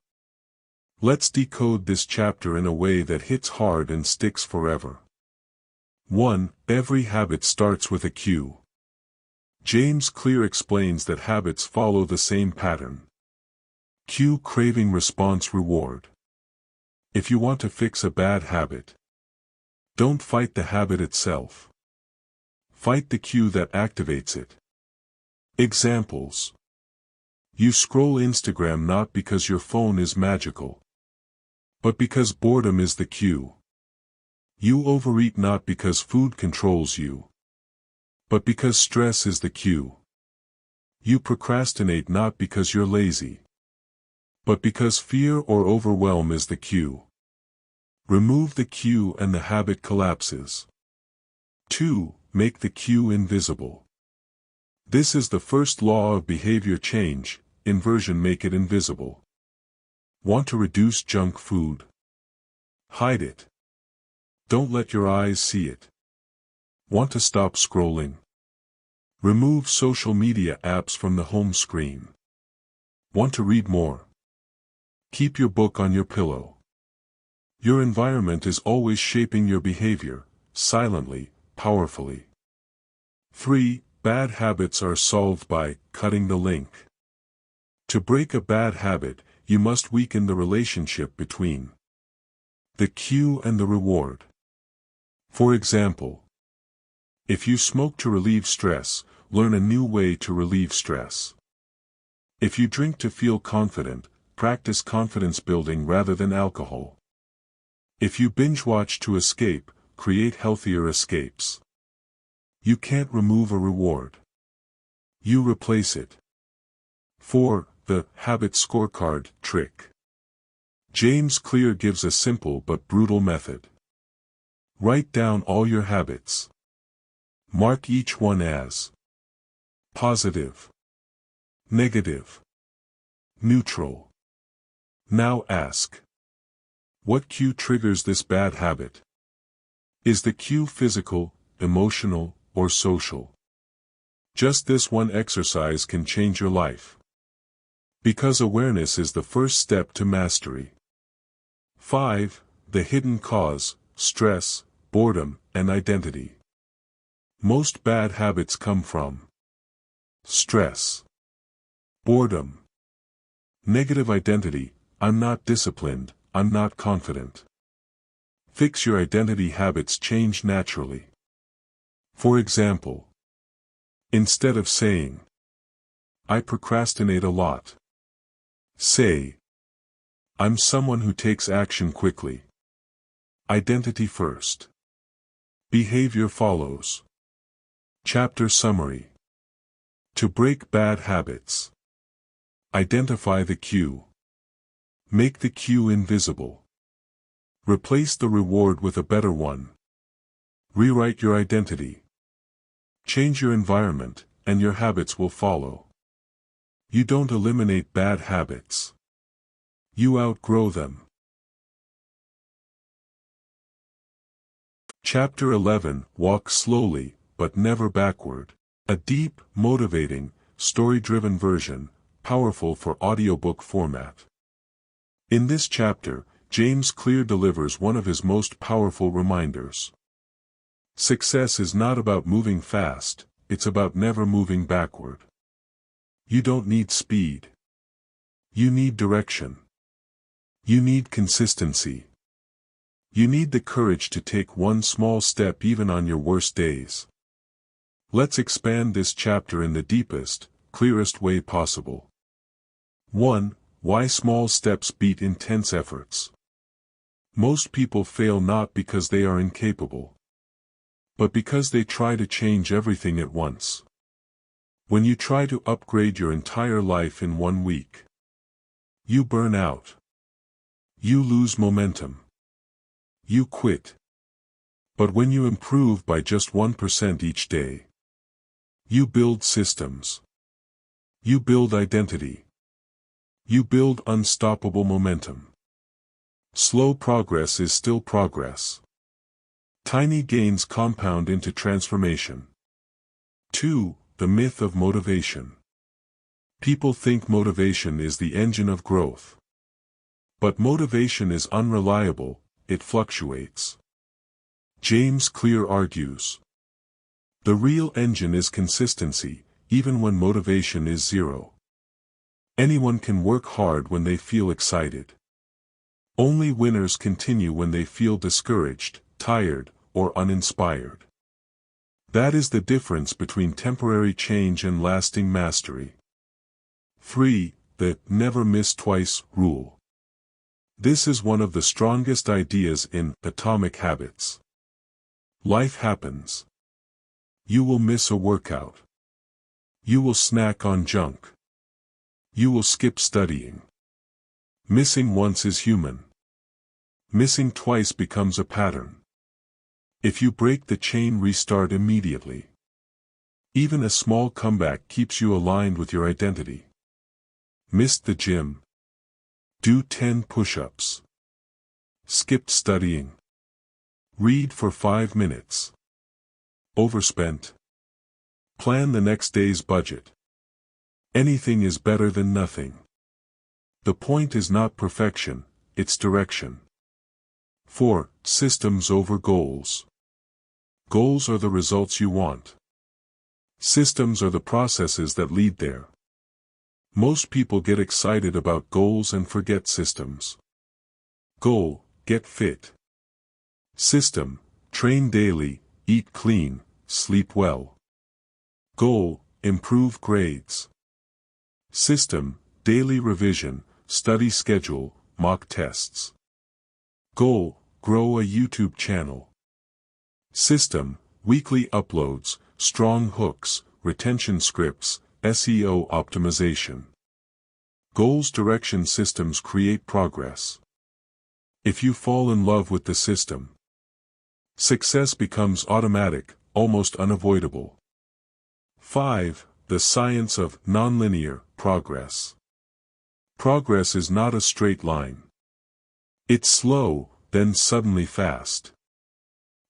Let's decode this chapter in a way that hits hard and sticks forever. 1. Every habit starts with a cue. James Clear explains that habits follow the same pattern. Cue, craving, response, reward. If you want to fix a bad habit, don't fight the habit itself. Fight the cue that activates it. Examples. You scroll Instagram not because your phone is magical, but because boredom is the cue. You overeat not because food controls you, but because stress is the cue. You procrastinate not because you're lazy, but because fear or overwhelm is the cue. Remove the cue and the habit collapses. 2. Make the cue invisible. This is the first law of behavior change: inversion, make it invisible. Want to reduce junk food? Hide it. Don't let your eyes see it. Want to stop scrolling? Remove social media apps from the home screen. Want to read more? Keep your book on your pillow. Your environment is always shaping your behavior, silently, powerfully. 3. Bad habits are solved by cutting the link. To break a bad habit, you must weaken the relationship between the cue and the reward. For example, if you smoke to relieve stress, learn a new way to relieve stress. If you drink to feel confident, practice confidence building rather than alcohol. If you binge watch to escape, create healthier escapes. You can't remove a reward. You replace it. 4. The habit scorecard trick. James Clear gives a simple but brutal method. Write down all your habits. Mark each one as positive, negative, neutral. Now ask, what cue triggers this bad habit? Is the cue physical, emotional, or social? Just this one exercise can change your life. Because awareness is the first step to mastery. 5. The hidden cause: stress, boredom, and identity. Most bad habits come from stress, boredom, negative identity: I'm not disciplined, I'm not confident. Fix your identity, habits change naturally. For example, instead of saying, I procrastinate a lot, say, I'm someone who takes action quickly. Identity first. Behavior follows. Chapter summary. To break bad habits. Identify the cue. Make the cue invisible. Replace the reward with a better one. Rewrite your identity. Change your environment, and your habits will follow. You don't eliminate bad habits. You outgrow them. Chapter 11. Walk slowly, but never backward. A deep, motivating, story-driven version, powerful for audiobook format. In this chapter, James Clear delivers one of his most powerful reminders. Success is not about moving fast, it's about never moving backward. You don't need speed. You need direction. You need consistency. You need the courage to take one small step even on your worst days. Let's expand this chapter in the deepest, clearest way possible. 1. Why small steps beat intense efforts. Most people fail not because they are incapable, but because they try to change everything at once. When you try to upgrade your entire life in 1 week, you burn out. You lose momentum. You quit. But when you improve by just 1% each day, you build systems. You build identity. You build unstoppable momentum. Slow progress is still progress. Tiny gains compound into transformation. 2. The myth of motivation. People think motivation is the engine of growth. But motivation is unreliable, it fluctuates. James Clear argues. The real engine is consistency, even when motivation is zero. Anyone can work hard when they feel excited. Only winners continue when they feel discouraged, tired, or uninspired. That is the difference between temporary change and lasting mastery. 3. The never miss twice rule. This is one of the strongest ideas in Atomic Habits. Life happens. You will miss a workout. You will snack on junk. You will skip studying. Missing once is human. Missing twice becomes a pattern. If you break the chain, restart immediately. Even a small comeback keeps you aligned with your identity. Missed the gym? Do 10 push-ups. Skipped studying? Read for 5 minutes. Overspent? Plan the next day's budget. Anything is better than nothing. The point is not perfection, it's direction. 4. Systems over goals. Goals are the results you want. Systems are the processes that lead there. Most people get excited about goals and forget systems. Goal: get fit. System: train daily, eat clean, sleep well. Goal: improve grades. System: daily revision, study schedule, mock tests. Goal: grow a YouTube channel. System: weekly uploads, strong hooks, retention scripts, SEO optimization. Goals: direction. Systems create progress. If you fall in love with the system, success becomes automatic, almost unavoidable. 5. The science of nonlinear progress. Progress is not a straight line. It's slow, then suddenly fast.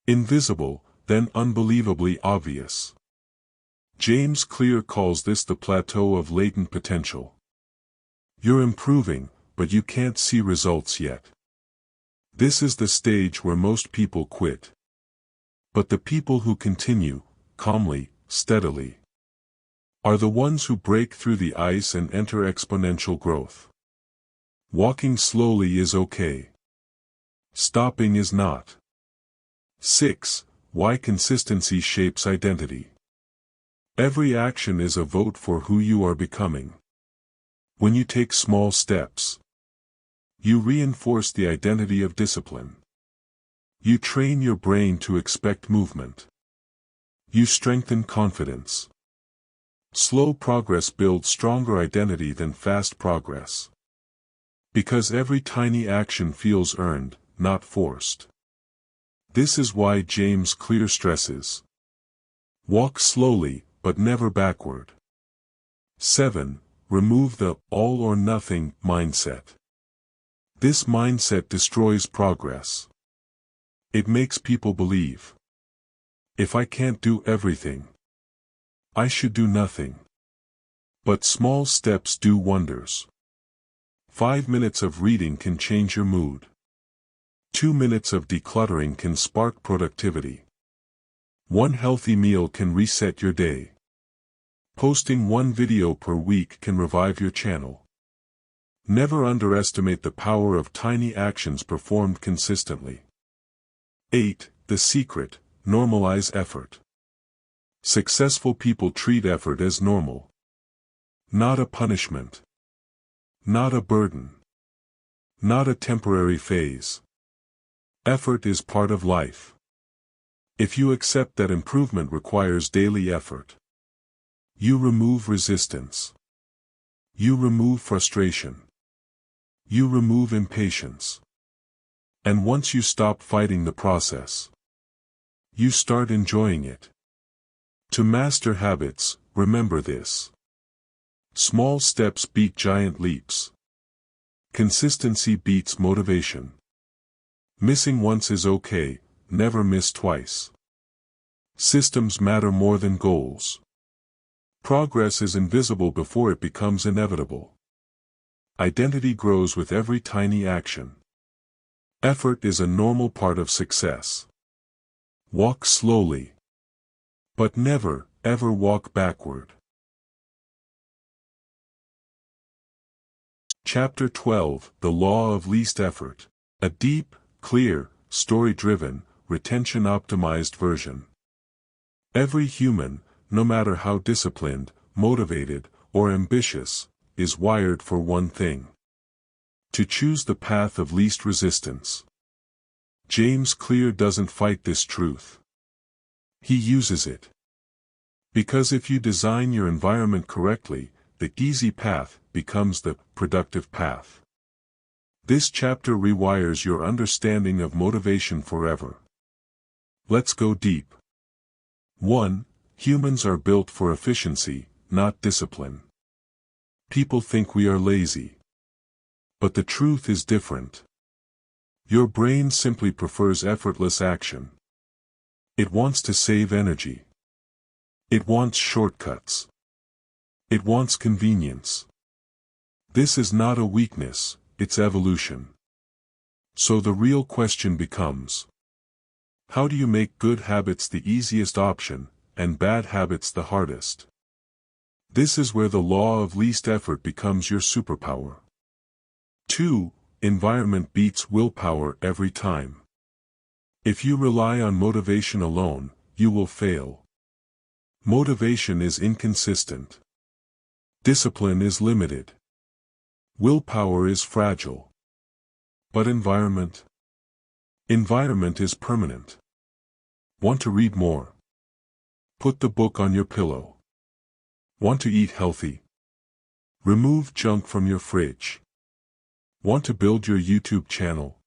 Invisible, then unbelievably obvious. James Clear calls this the plateau of latent potential. You're improving, but you can't see results yet. This is the stage where most people quit. But the people who continue, calmly, steadily, are the ones who break through the ice and enter exponential growth. Walking slowly is okay. Stopping is not. 6. Why consistency shapes identity. Every action is a vote for who you are becoming. When you take small steps, you reinforce the identity of discipline. You train your brain to expect movement. You strengthen confidence. Slow progress builds stronger identity than fast progress. Because every tiny action feels earned, not forced. This is why James Clear stresses: walk slowly, but never backward. 7. Remove the all or nothing mindset. This mindset destroys progress. It makes people believe, if I can't do everything, I should do nothing. But small steps do wonders. 5 minutes of reading can change your mood. 2 minutes of decluttering can spark productivity. 1 healthy meal can reset your day. Posting 1 video per week can revive your channel. Never underestimate the power of tiny actions performed consistently. 8. The secret: normalize effort. Successful people treat effort as normal. Not a punishment. Not a burden. Not a temporary phase. Effort is part of life. If you accept that improvement requires daily effort, you remove resistance. You remove frustration. You remove impatience. And once you stop fighting the process, you start enjoying it. To master habits, remember this: small steps beat giant leaps. Consistency beats motivation. Missing once is okay, never miss twice. Systems matter more than goals. Progress is invisible before it becomes inevitable. Identity grows with every tiny action. Effort is a normal part of success. Walk slowly. But never, ever walk backward. Chapter 12, The Law of Least Effort. A deep, clear, story-driven, retention-optimized version. Every human, no matter how disciplined, motivated, or ambitious, is wired for one thing: to choose the path of least resistance. James Clear doesn't fight this truth. He uses it. Because if you design your environment correctly, the easy path becomes the productive path. This chapter rewires your understanding of motivation forever. Let's go deep. 1. Humans are built for efficiency, not discipline. People think we are lazy. But the truth is different. Your brain simply prefers effortless action. It wants to save energy. It wants shortcuts. It wants convenience. This is not a weakness, it's evolution. So the real question becomes: how do you make good habits the easiest option, and bad habits the hardest? This is where the law of least effort becomes your superpower. 2. Environment beats willpower every time. If you rely on motivation alone, you will fail. Motivation is inconsistent. Discipline is limited. Willpower is fragile. But environment? Environment is permanent. Want to read more? Put the book on your pillow. Want to eat healthy? Remove junk from your fridge. Want to build your YouTube channel?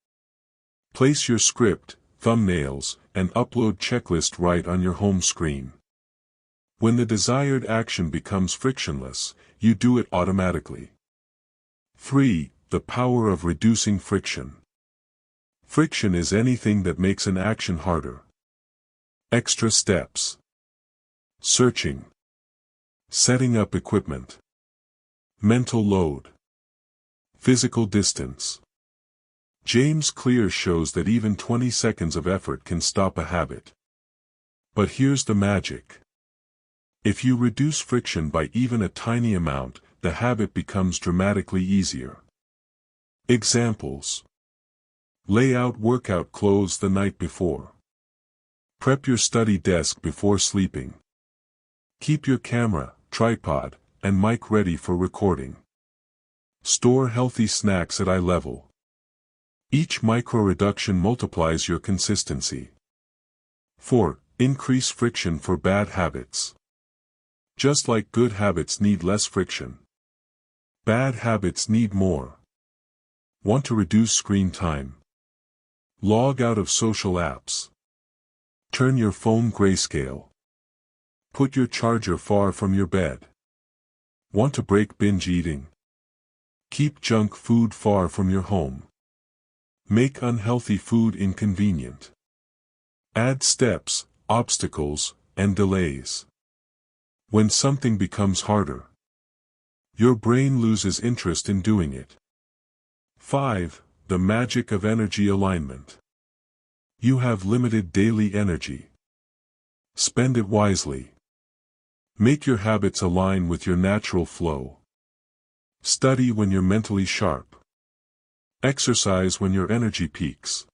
Place your script, thumbnails, and upload checklist right on your home screen. When the desired action becomes frictionless, you do it automatically. 3. The power of reducing friction. Friction is anything that makes an action harder. Extra steps. Searching. Setting up equipment. Mental load. Physical distance. James Clear shows that even 20 seconds of effort can stop a habit. But here's the magic. If you reduce friction by even a tiny amount, the habit becomes dramatically easier. Examples. Lay out workout clothes the night before. Prep your study desk before sleeping. Keep your camera, tripod, and mic ready for recording. Store healthy snacks at eye level. Each micro-reduction multiplies your consistency. 4. Increase friction for bad habits. Just like good habits need less friction, bad habits need more. Want to reduce screen time? Log out of social apps. Turn your phone grayscale. Put your charger far from your bed. Want to break binge eating? Keep junk food far from your home. Make unhealthy food inconvenient. Add steps, obstacles, and delays. When something becomes harder, your brain loses interest in doing it. 5. The magic of energy alignment. You have limited daily energy. Spend it wisely. Make your habits align with your natural flow. Study when you're mentally sharp. Exercise when your energy peaks.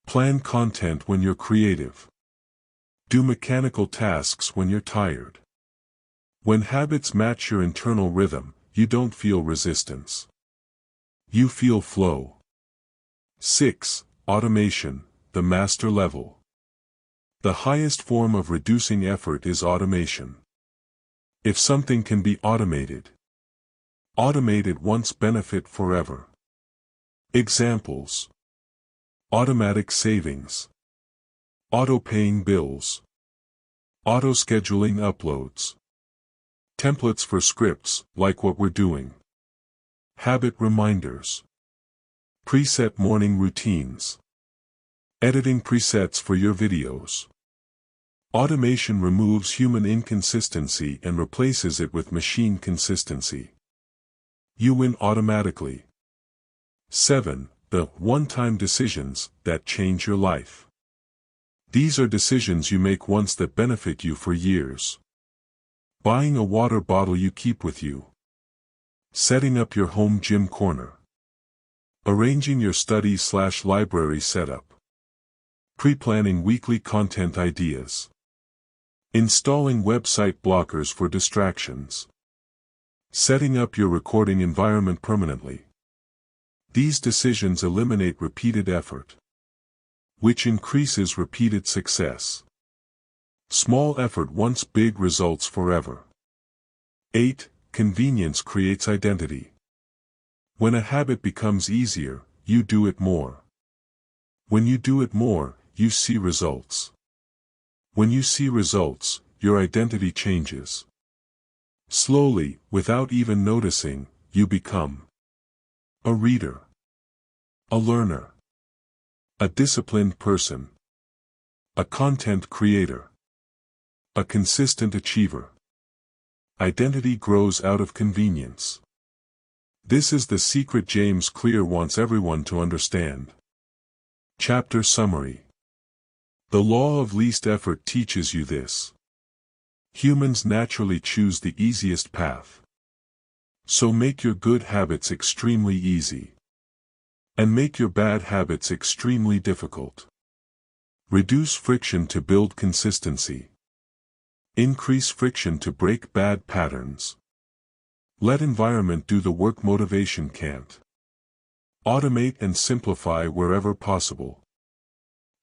Plan content when you're creative. Do mechanical tasks when you're tired. When habits match your internal rhythm, you don't feel resistance. You feel flow. 6. Automation, the master level. The highest form of reducing effort is automation. If something can be automated, automate it once, benefit forever. Examples. Automatic savings. Auto-paying bills. Auto-scheduling uploads. Templates for scripts, like what we're doing. Habit reminders. Preset morning routines. Editing presets for your videos. Automation removes human inconsistency and replaces it with machine consistency. You win automatically. 7. The one-time decisions that change your life. These are decisions you make once that benefit you for years. Buying a water bottle you keep with you. Setting up your home gym corner. Arranging your study/library setup. Pre-planning weekly content ideas. Installing website blockers for distractions. Setting up your recording environment permanently. These decisions eliminate repeated effort, which increases repeated success. Small effort once big results forever. 8. Convenience creates identity. When a habit becomes easier, you do it more. When you do it more, you see results. When you see results, your identity changes. Slowly, without even noticing, you become a reader, a learner, a disciplined person, a content creator, a consistent achiever. Identity grows out of convenience. This is the secret James Clear wants everyone to understand. Chapter Summary. The law of least effort teaches you this. Humans naturally choose the easiest path. So make your good habits extremely easy. And make your bad habits extremely difficult. Reduce friction to build consistency. Increase friction to break bad patterns. Let environment do the work motivation can't. Automate and simplify wherever possible.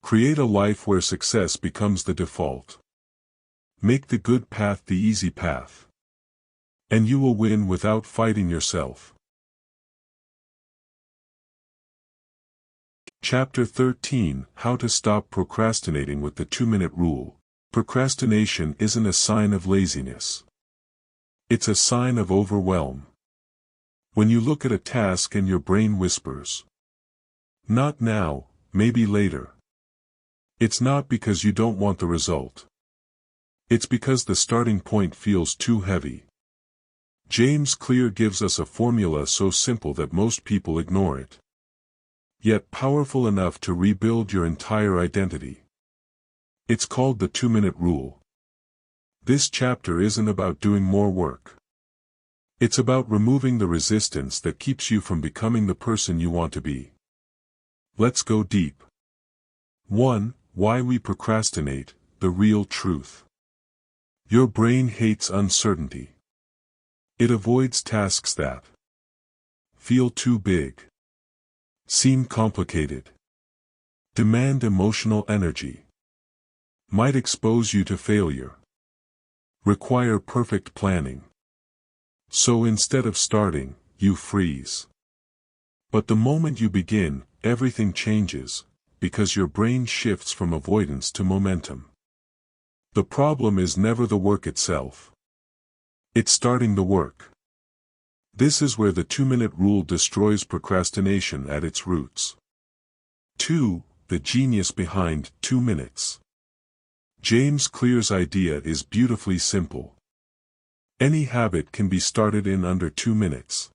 Create a life where success becomes the default. Make the good path the easy path. And you will win without fighting yourself. Chapter 13: How to Stop Procrastinating with the 2-Minute Rule. Procrastination isn't a sign of laziness. It's a sign of overwhelm. When you look at a task and your brain whispers, "Not now, maybe later," it's not because you don't want the result. It's because the starting point feels too heavy. James Clear gives us a formula so simple that most people ignore it, yet powerful enough to rebuild your entire identity. It's called the 2-Minute Rule. This chapter isn't about doing more work. It's about removing the resistance that keeps you from becoming the person you want to be. Let's go deep. 1. Why we procrastinate, the real truth. Your brain hates uncertainty. It avoids tasks that feel too big, seem complicated, demand emotional energy, might expose you to failure, require perfect planning. So instead of starting, you freeze. But the moment you begin, everything changes, because your brain shifts from avoidance to momentum. The problem is never the work itself. It's starting the work. This is where the 2-Minute Rule destroys procrastination at its roots. 2. The genius behind 2 minutes. James Clear's idea is beautifully simple. Any habit can be started in under 2 minutes.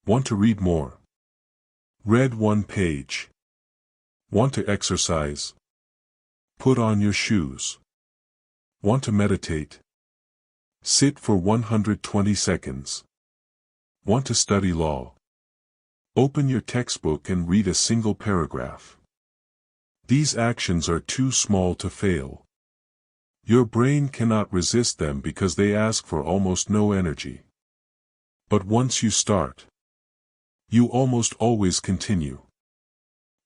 Want to read more? Read 1 page. Want to exercise? Put on your shoes. Want to meditate? Sit for 120 seconds. Want to study law? Open your textbook and read a single paragraph. These actions are too small to fail. Your brain cannot resist them because they ask for almost no energy. But once you start, you almost always continue.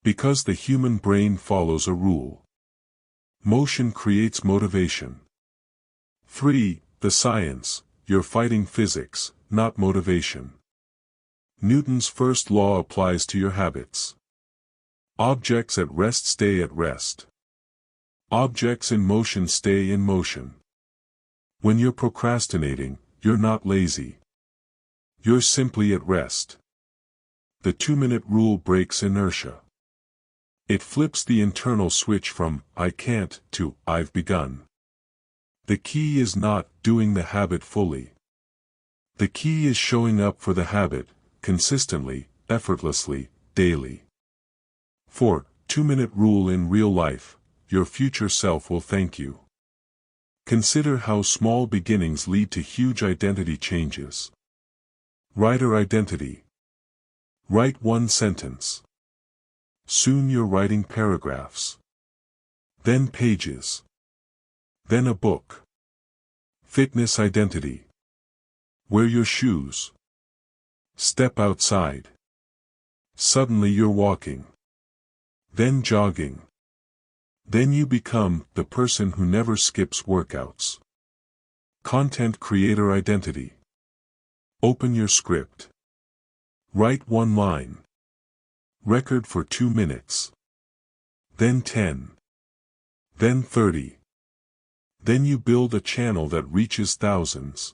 Because the human brain follows a rule. Motion creates motivation. 3. The science: you're fighting physics, not motivation. Newton's first law applies to your habits. Objects at rest stay at rest. Objects in motion stay in motion. When you're procrastinating, you're not lazy. You're simply at rest. The 2-Minute Rule breaks inertia. It flips the internal switch from "I can't" to "I've begun." The key is not doing the habit fully. The key is showing up for the habit, consistently, effortlessly, daily. 4. 2-Minute Rule in real life: your future self will thank you. Consider how small beginnings lead to huge identity changes. Writer identity. Write one sentence. Soon you're writing paragraphs. Then pages. Then a book. Fitness identity. Wear your shoes. Step outside. Suddenly you're walking. Then jogging. Then you become the person who never skips workouts. Content creator identity. Open your script. Write one line. Record for 2 minutes. Then 10. Then 30. Then you build a channel that reaches thousands.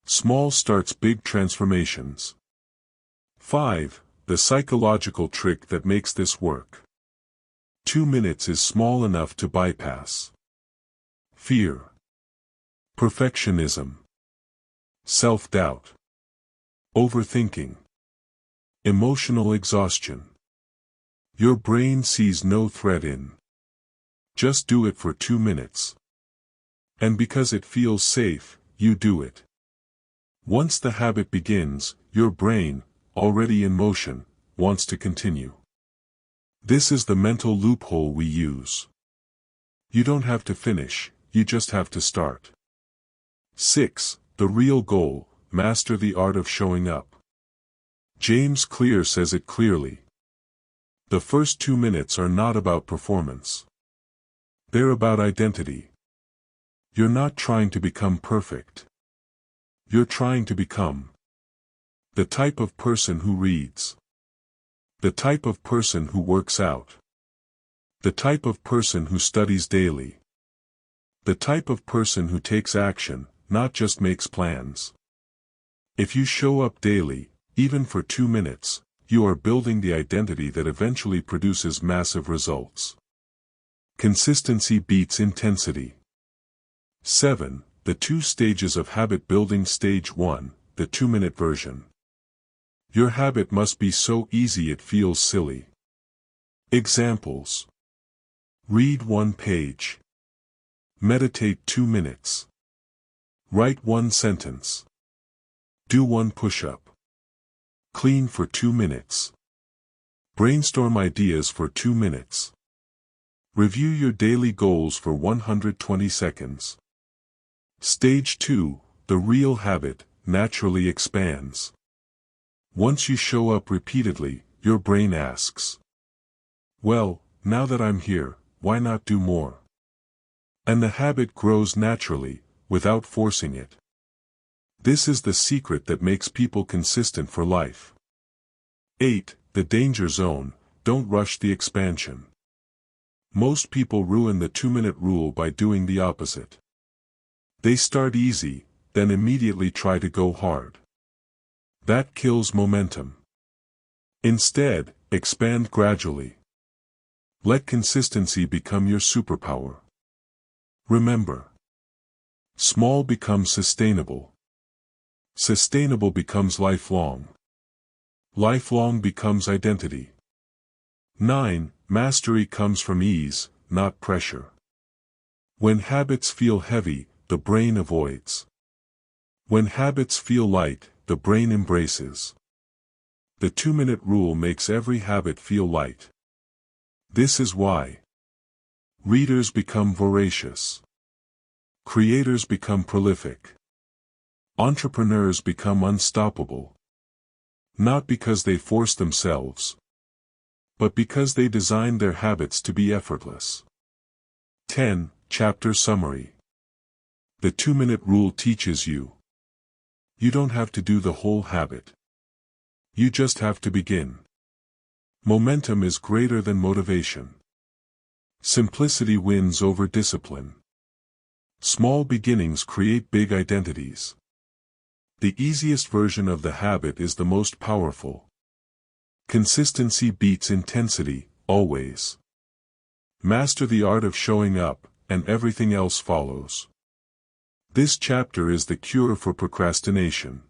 Small starts big transformations. 5. The psychological trick that makes this work. 2 minutes is small enough to bypass fear, perfectionism, self-doubt, overthinking, emotional exhaustion. Your brain sees no threat in. Just do it for 2 minutes. And because it feels safe, you do it. Once the habit begins, your brain, already in motion, wants to continue. This is the mental loophole we use. You don't have to finish, you just have to start. 6. The real goal, master the art of showing up. James Clear says it clearly. The first 2 minutes are not about performance. They're about identity. You're not trying to become perfect. You're trying to become the type of person who reads. The type of person who works out. The type of person who studies daily. The type of person who takes action, not just makes plans. If you show up daily, even for 2 minutes, you are building the identity that eventually produces massive results. Consistency beats intensity. 7. The 2 stages of habit building. Stage 1, the 2-minute version. Your habit must be so easy it feels silly. Examples. Read 1 page. Meditate 2 minutes. Write 1 sentence. Do 1 push-up. Clean for 2 minutes. Brainstorm ideas for 2 minutes. Review your daily goals for 120 seconds. Stage 2, the real habit, naturally expands. Once you show up repeatedly, your brain asks, well, now that I'm here, why not do more? And the habit grows naturally, without forcing it. This is the secret that makes people consistent for life. 8. The danger zone, don't rush the expansion. Most people ruin the 2-minute rule by doing the opposite. They start easy, then immediately try to go hard. That kills momentum. Instead, expand gradually. Let consistency become your superpower. Remember, small becomes sustainable. Sustainable becomes lifelong. Lifelong becomes identity. 9. Mastery comes from ease, not pressure. When habits feel heavy, the brain avoids. When habits feel light, the brain embraces. The 2-minute rule makes every habit feel light. This is why readers become voracious. Creators become prolific. Entrepreneurs become unstoppable. Not because they force themselves, but because they designed their habits to be effortless. 10. Chapter Summary. The 2-minute rule teaches you. You don't have to do the whole habit. You just have to begin. Momentum is greater than motivation. Simplicity wins over discipline. Small beginnings create big identities. The easiest version of the habit is the most powerful. Consistency beats intensity, always. Master the art of showing up, and everything else follows. This chapter is the cure for procrastination.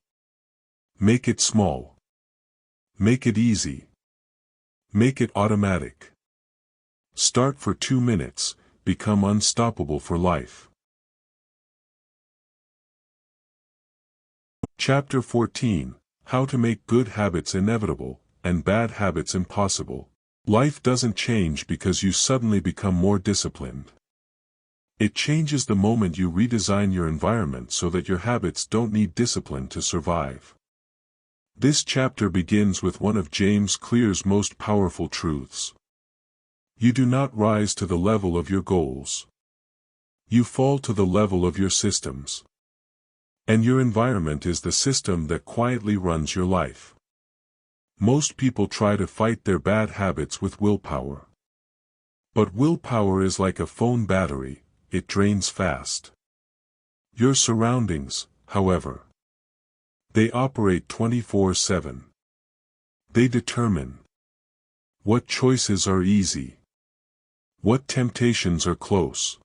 Make it small. Make it easy. Make it automatic. Start for 2 minutes, become unstoppable for life. Chapter 14, How to Make Good Habits Inevitable, and Bad Habits Impossible. Life doesn't change because you suddenly become more disciplined. It changes the moment you redesign your environment so that your habits don't need discipline to survive. This chapter begins with one of James Clear's most powerful truths. You do not rise to the level of your goals. You fall to the level of your systems. And your environment is the system that quietly runs your life. Most people try to fight their bad habits with willpower. But willpower is like a phone battery, it drains fast. Your surroundings, however, they operate 24/7. They determine what choices are easy, what temptations are close,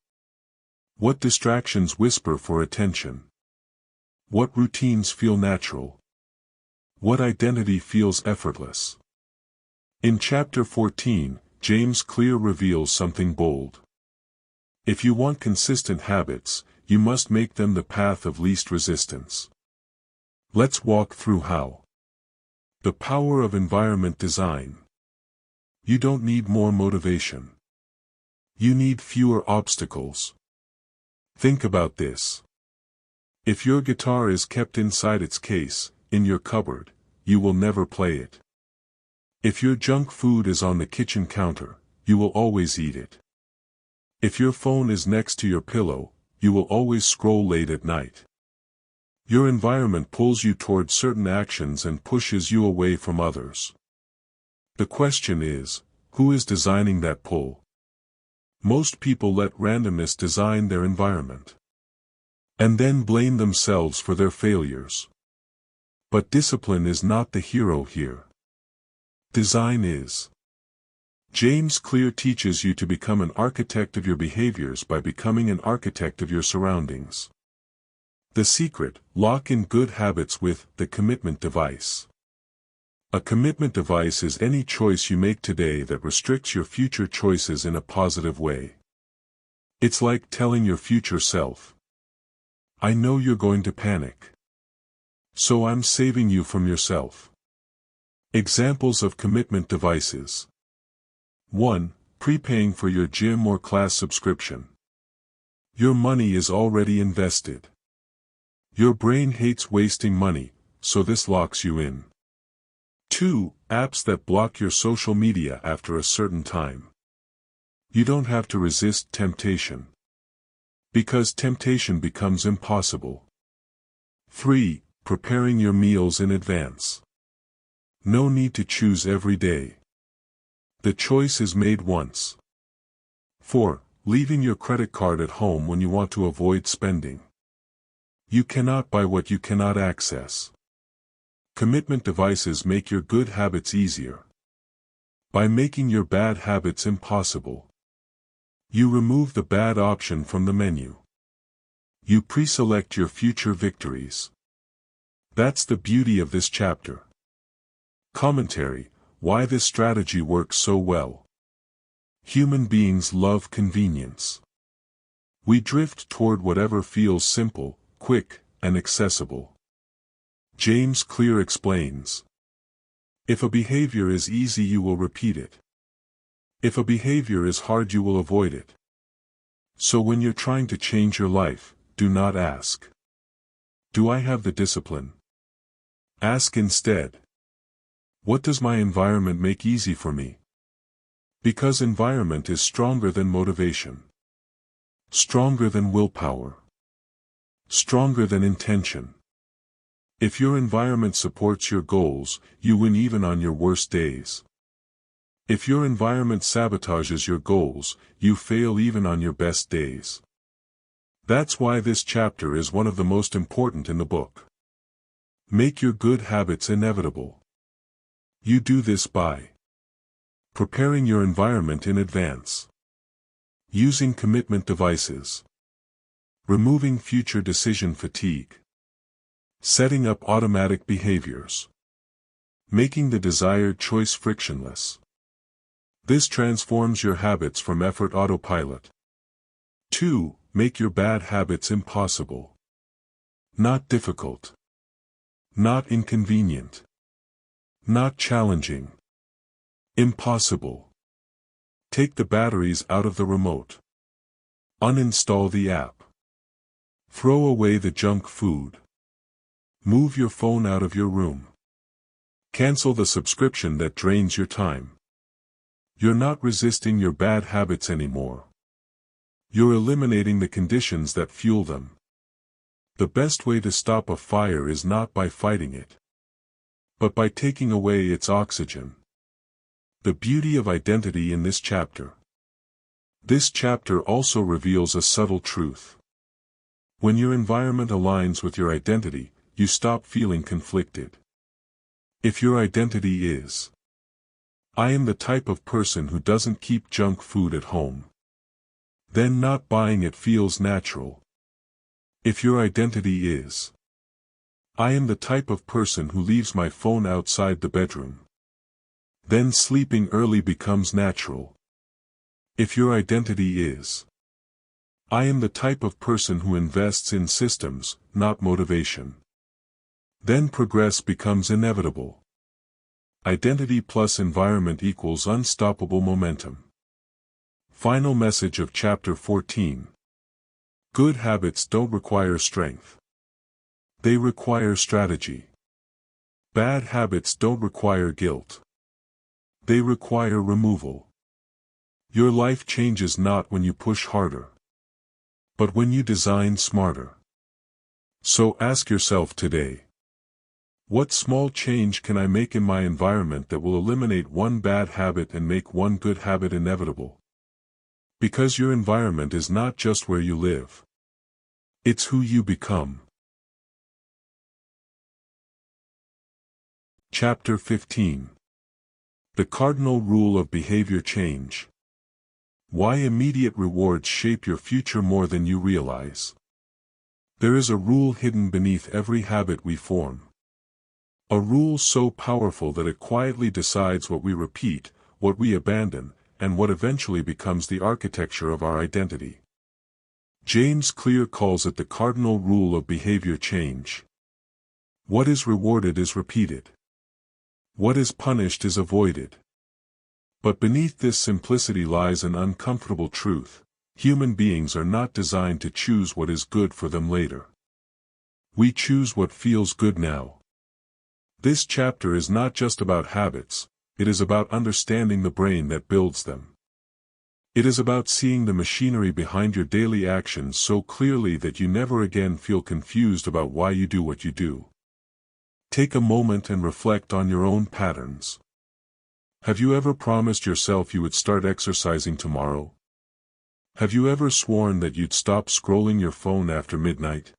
what distractions whisper for attention, what routines feel natural, what identity feels effortless. In Chapter 14, James Clear reveals something bold. If you want consistent habits, you must make them the path of least resistance. Let's walk through how. The power of environment design. You don't need more motivation. You need fewer obstacles. Think about this. If your guitar is kept inside its case, in your cupboard, you will never play it. If your junk food is on the kitchen counter, you will always eat it. If your phone is next to your pillow, you will always scroll late at night. Your environment pulls you toward certain actions and pushes you away from others. The question is, who is designing that pull? Most people let randomness design their environment. And then blame themselves for their failures. But discipline is not the hero here. Design is. James Clear teaches you to become an architect of your behaviors by becoming an architect of your surroundings. The secret: lock in good habits with the commitment device. A commitment device is any choice you make today that restricts your future choices in a positive way. It's like telling your future self, I know you're going to panic. So I'm saving you from yourself. Examples of commitment devices. 1. Prepaying for your gym or class subscription. Your money is already invested. Your brain hates wasting money, so this locks you in. 2. Apps that block your social media after a certain time. You don't have to resist temptation. Because temptation becomes impossible. 3. Preparing your meals in advance. No need to choose every day. The choice is made once. 4. Leaving your credit card at home when you want to avoid spending. You cannot buy what you cannot access. Commitment devices make your good habits easier. By making your bad habits impossible. You remove the bad option from the menu. You pre-select your future victories. That's the beauty of this chapter. Commentary: why this strategy works so well. Human beings love convenience. We drift toward whatever feels simple, quick, and accessible. James Clear explains. If a behavior is easy, you will repeat it. If a behavior is hard, you will avoid it. So when you're trying to change your life, do not ask, do I have the discipline? Ask instead, what does my environment make easy for me? Because environment is stronger than motivation. Stronger than willpower. Stronger than intention. If your environment supports your goals, you win even on your worst days. If your environment sabotages your goals, you fail even on your best days. That's why this chapter is one of the most important in the book. Make your good habits inevitable. You do this by preparing your environment in advance, using commitment devices, removing future decision fatigue, setting up automatic behaviors, making the desired choice frictionless. This transforms your habits from effort autopilot. 2. Make your bad habits impossible. Not difficult. Not inconvenient. Not challenging. Impossible. Take the batteries out of the remote. Uninstall the app. Throw away the junk food. Move your phone out of your room. Cancel the subscription that drains your time. You're not resisting your bad habits anymore. You're eliminating the conditions that fuel them. The best way to stop a fire is not by fighting it, but by taking away its oxygen. The beauty of identity in this chapter. This chapter also reveals a subtle truth. When your environment aligns with your identity, you stop feeling conflicted. If your identity is, I am the type of person who doesn't keep junk food at home, then not buying it feels natural. If your identity is, I am the type of person who leaves my phone outside the bedroom, then sleeping early becomes natural. If your identity is, I am the type of person who invests in systems, not motivation, then progress becomes inevitable. Identity plus environment equals unstoppable momentum. Final message of Chapter 14. Good habits don't require strength. They require strategy. Bad habits don't require guilt. They require removal. Your life changes not when you push harder, but when you design smarter. So ask yourself today, what small change can I make in my environment that will eliminate one bad habit and make one good habit inevitable? Because your environment is not just where you live. It's who you become. Chapter 15. The Cardinal Rule of Behavior Change. Why immediate rewards shape your future more than you realize. There is a rule hidden beneath every habit we form. A rule so powerful that it quietly decides what we repeat, what we abandon, and what eventually becomes the architecture of our identity. James Clear calls it the cardinal rule of behavior change. What is rewarded is repeated. What is punished is avoided. But beneath this simplicity lies an uncomfortable truth. Human beings are not designed to choose what is good for them later. We choose what feels good now. This chapter is not just about habits, it is about understanding the brain that builds them. It is about seeing the machinery behind your daily actions so clearly that you never again feel confused about why you do what you do. Take a moment and reflect on your own patterns. Have you ever promised yourself you would start exercising tomorrow? Have you ever sworn that you'd stop scrolling your phone after midnight?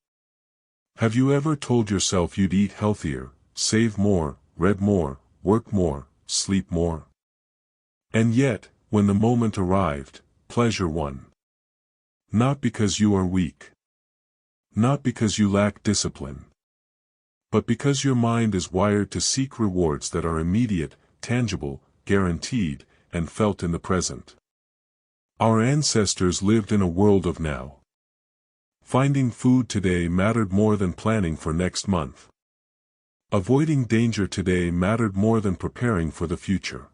Have you ever told yourself you'd eat healthier, save more, read more, work more, sleep more? And yet, when the moment arrived, pleasure won. Not because you are weak. Not because you lack discipline. But because your mind is wired to seek rewards that are immediate, tangible, guaranteed, and felt in the present. Our ancestors lived in a world of now. Finding food today mattered more than planning for next month. Avoiding danger today mattered more than preparing for the future.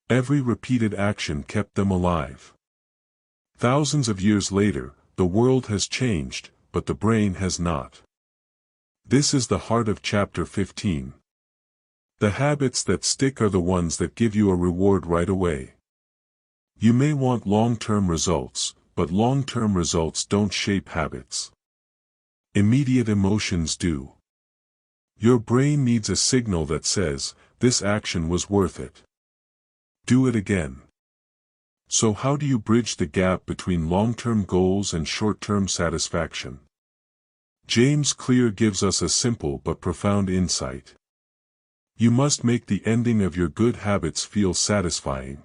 Every repeated action kept them alive. Thousands of years later, the world has changed, but the brain has not. This is the heart of Chapter 15. The habits that stick are the ones that give you a reward right away. You may want long-term results, but long-term results don't shape habits. Immediate emotions do. Your brain needs a signal that says, this action was worth it. Do it again. So how do you bridge the gap between long-term goals and short-term satisfaction? James Clear gives us a simple but profound insight. You must make the ending of your good habits feel satisfying.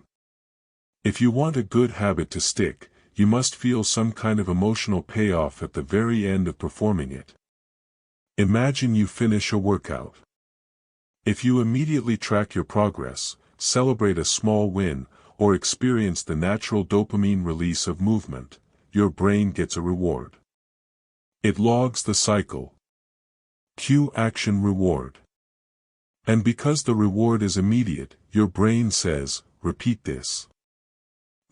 If you want a good habit to stick, you must feel some kind of emotional payoff at the very end of performing it. Imagine you finish a workout. If you immediately track your progress, celebrate a small win, or experience the natural dopamine release of movement, your brain gets a reward. It logs the cycle. Cue action reward. And because the reward is immediate, your brain says, repeat this.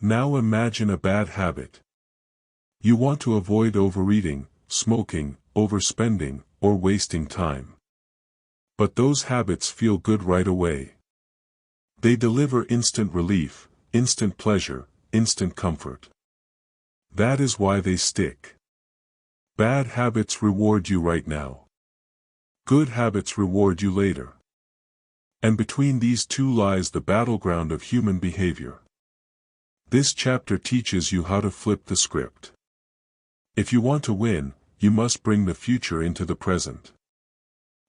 Now imagine a bad habit. You want to avoid overeating, smoking, overspending, or wasting time. But those habits feel good right away. They deliver instant relief, instant pleasure, instant comfort. That is why they stick. Bad habits reward you right now. Good habits reward you later. And between these two lies the battleground of human behavior. This chapter teaches you how to flip the script. If you want to win, you must bring the future into the present.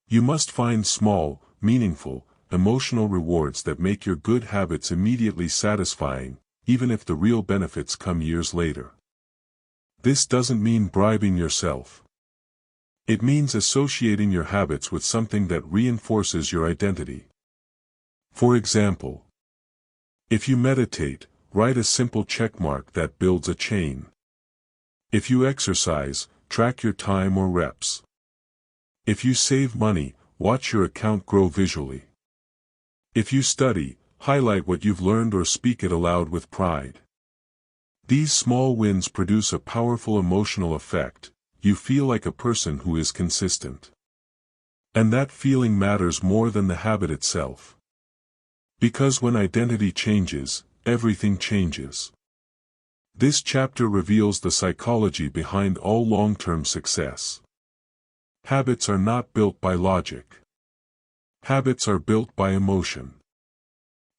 You must find small, meaningful, emotional rewards that make your good habits immediately satisfying, even if the real benefits come years later. This doesn't mean bribing yourself. It means associating your habits with something that reinforces your identity. For example, if you meditate, write a simple checkmark that builds a chain. If you exercise, track your time or reps. If you save money, watch your account grow visually. If you study, highlight what you've learned or speak it aloud with pride. These small wins produce a powerful emotional effect. You feel like a person who is consistent. And that feeling matters more than the habit itself. Because when identity changes, everything changes. This chapter reveals the psychology behind all long-term success. Habits are not built by logic. Habits are built by emotion.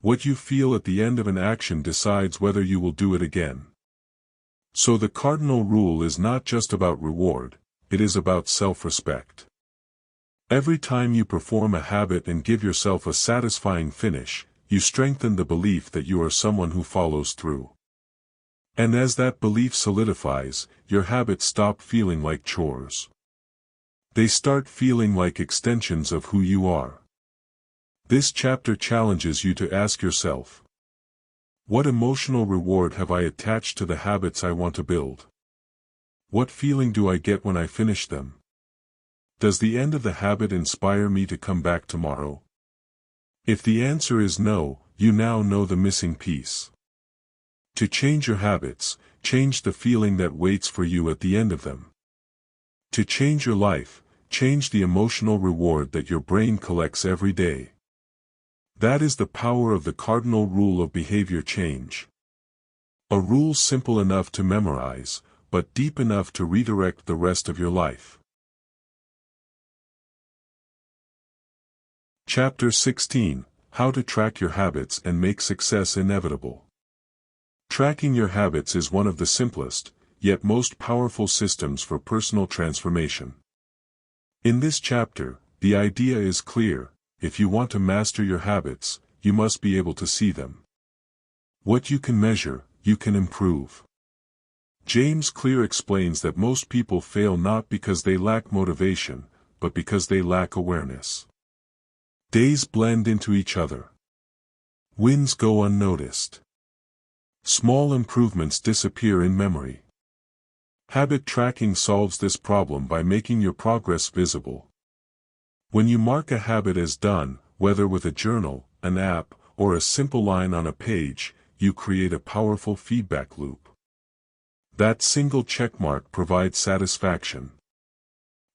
What you feel at the end of an action decides whether you will do it again. So the cardinal rule is not just about reward, it is about self-respect. Every time you perform a habit and give yourself a satisfying finish, you strengthen the belief that you are someone who follows through. And as that belief solidifies, your habits stop feeling like chores. They start feeling like extensions of who you are. This chapter challenges you to ask yourself, what emotional reward have I attached to the habits I want to build? What feeling do I get when I finish them? Does the end of the habit inspire me to come back tomorrow? If the answer is no, you now know the missing piece. To change your habits, change the feeling that waits for you at the end of them. To change your life, change the emotional reward that your brain collects every day. That is the power of the cardinal rule of behavior change. A rule simple enough to memorize, but deep enough to redirect the rest of your life. Chapter 16: How to Track Your Habits and Make Success Inevitable. Tracking your habits is one of the simplest, yet most powerful systems for personal transformation. In this chapter, the idea is clear: if you want to master your habits, you must be able to see them. What you can measure, you can improve. James Clear explains that most people fail not because they lack motivation, but because they lack awareness. Days blend into each other. Wins go unnoticed. Small improvements disappear in memory. Habit tracking solves this problem by making your progress visible. When you mark a habit as done, whether with a journal, an app, or a simple line on a page, you create a powerful feedback loop. That single checkmark provides satisfaction.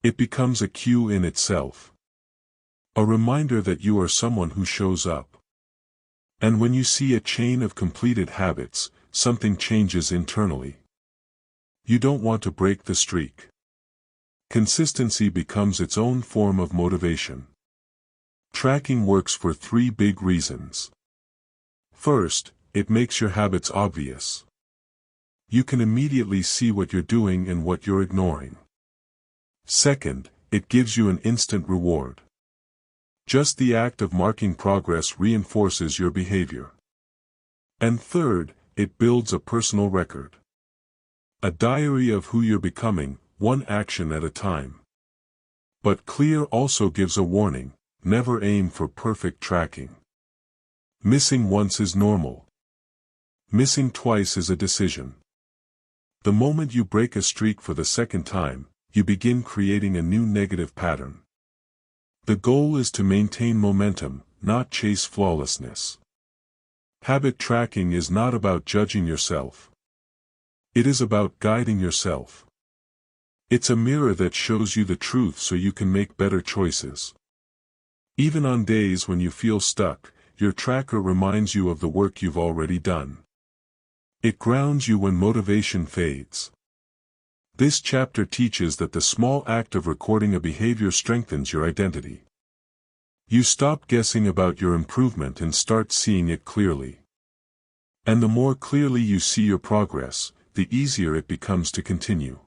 It becomes a cue in itself. A reminder that you are someone who shows up. And when you see a chain of completed habits, something changes internally. You don't want to break the streak. Consistency becomes its own form of motivation. Tracking works for 3 big reasons. First, it makes your habits obvious. You can immediately see what you're doing and what you're ignoring. Second, it gives you an instant reward. Just the act of marking progress reinforces your behavior. And third, it builds a personal record. A diary of who you're becoming, one action at a time. But Clear also gives a warning: never aim for perfect tracking. Missing once is normal. Missing twice is a decision. The moment you break a streak for the second time, you begin creating a new negative pattern. The goal is to maintain momentum, not chase flawlessness. Habit tracking is not about judging yourself. It is about guiding yourself. It's a mirror that shows you the truth so you can make better choices. Even on days when you feel stuck, your tracker reminds you of the work you've already done. It grounds you when motivation fades. This chapter teaches that the small act of recording a behavior strengthens your identity. You stop guessing about your improvement and start seeing it clearly. And the more clearly you see your progress, the easier it becomes to continue.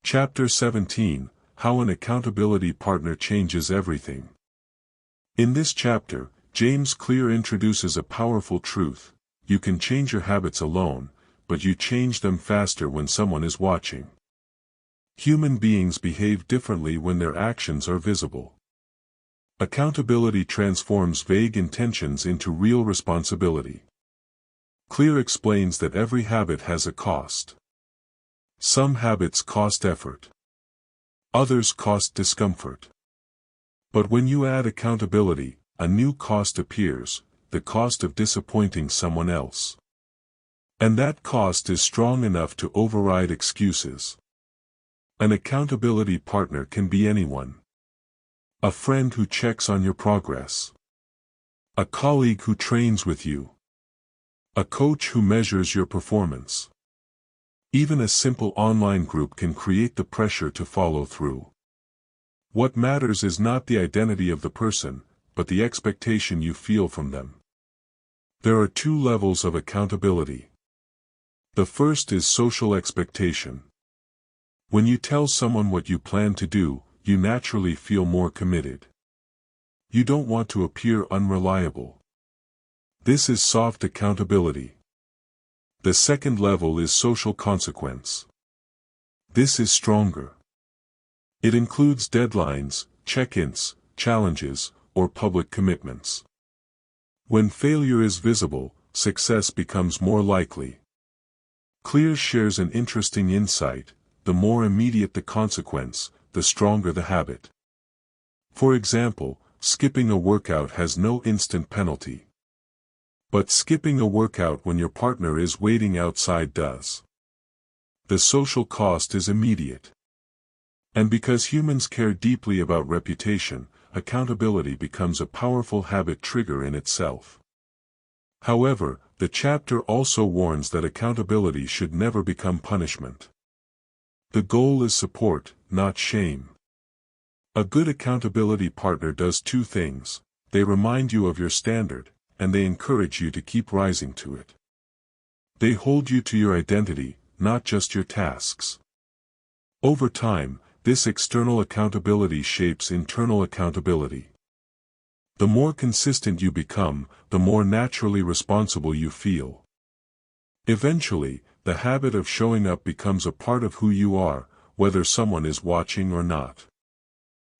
Chapter 17, How an Accountability Partner Changes Everything. In this chapter, James Clear introduces a powerful truth: you can change your habits alone, but you change them faster when someone is watching. Human beings behave differently when their actions are visible. Accountability transforms vague intentions into real responsibility. Clear explains that every habit has a cost. Some habits cost effort. Others cost discomfort. But when you add accountability, a new cost appears, the cost of disappointing someone else. And that cost is strong enough to override excuses. An accountability partner can be anyone. A friend who checks on your progress. A colleague who trains with you. A coach who measures your performance. Even a simple online group can create the pressure to follow through. What matters is not the identity of the person, but the expectation you feel from them. There are two levels of accountability. The first is social expectation. When you tell someone what you plan to do, you naturally feel more committed. You don't want to appear unreliable. This is soft accountability. The second level is social consequence. This is stronger. It includes deadlines, check-ins, challenges, or public commitments. When failure is visible, success becomes more likely. Clear shares an interesting insight: the more immediate the consequence, the stronger the habit. For example, skipping a workout has no instant penalty. But skipping a workout when your partner is waiting outside does. The social cost is immediate. And because humans care deeply about reputation, accountability becomes a powerful habit trigger in itself. However, the chapter also warns that accountability should never become punishment. The goal is support, not shame. A good accountability partner does two things: they remind you of your standard, and they encourage you to keep rising to it. They hold you to your identity, not just your tasks. Over time, this external accountability shapes internal accountability. The more consistent you become, the more naturally responsible you feel. Eventually, the habit of showing up becomes a part of who you are, whether someone is watching or not.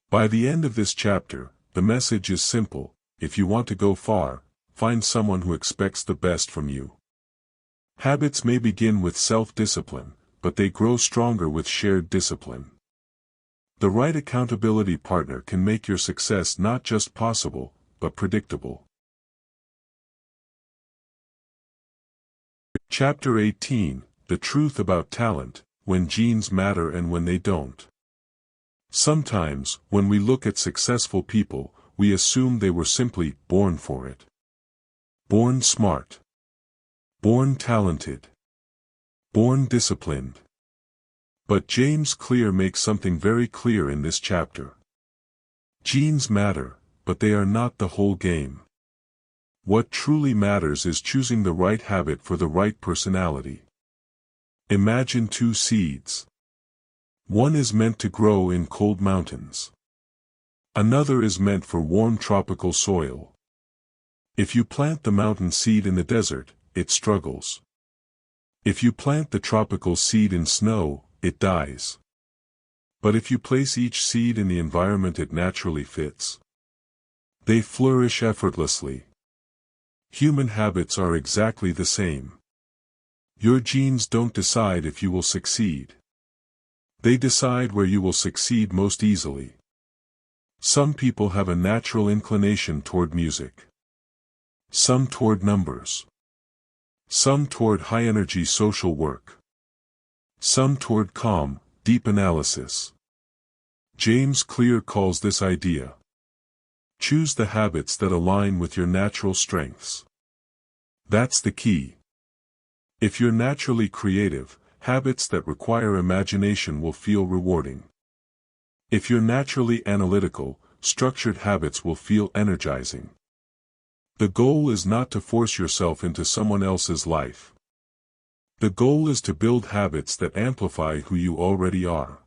By the end of this chapter, the message is simple: if you want to go far, find someone who expects the best from you. Habits may begin with self-discipline, but they grow stronger with shared discipline. The right accountability partner can make your success not just possible, but predictable. Chapter 18, The Truth About Talent: When Genes Matter and When They Don't. Sometimes, when we look at successful people, we assume they were simply born for it. Born smart. Born talented. Born disciplined. But James Clear makes something very clear in this chapter. Genes matter, but they are not the whole game. What truly matters is choosing the right habit for the right personality. Imagine two seeds. One is meant to grow in cold mountains. Another is meant for warm tropical soil. If you plant the mountain seed in the desert, it struggles. If you plant the tropical seed in snow, it dies. But if you place each seed in the environment it naturally fits, they flourish effortlessly. Human habits are exactly the same. Your genes don't decide if you will succeed. They decide where you will succeed most easily. Some people have a natural inclination toward music. Some toward numbers. Some toward high-energy social work. Some toward calm, deep analysis. James Clear calls this idea: choose the habits that align with your natural strengths. That's the key. If you're naturally creative, habits that require imagination will feel rewarding. If you're naturally analytical, structured habits will feel energizing. The goal is not to force yourself into someone else's life. The goal is to build habits that amplify who you already are.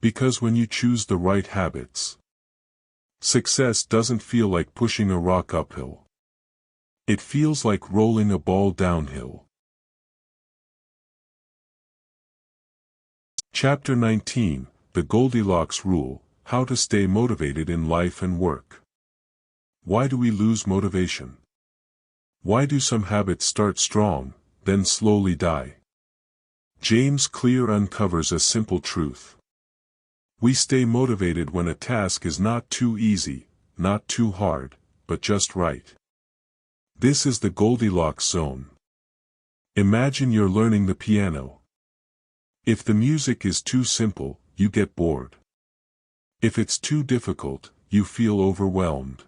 Because when you choose the right habits, success doesn't feel like pushing a rock uphill. It feels like rolling a ball downhill. Chapter 19, The Goldilocks Rule: How to Stay Motivated in Life and Work. Why do we lose motivation? Why do some habits start strong, then slowly die? James Clear uncovers a simple truth. We stay motivated when a task is not too easy, not too hard, but just right. This is the Goldilocks zone. Imagine you're learning the piano. If the music is too simple, you get bored. If it's too difficult, you feel overwhelmed.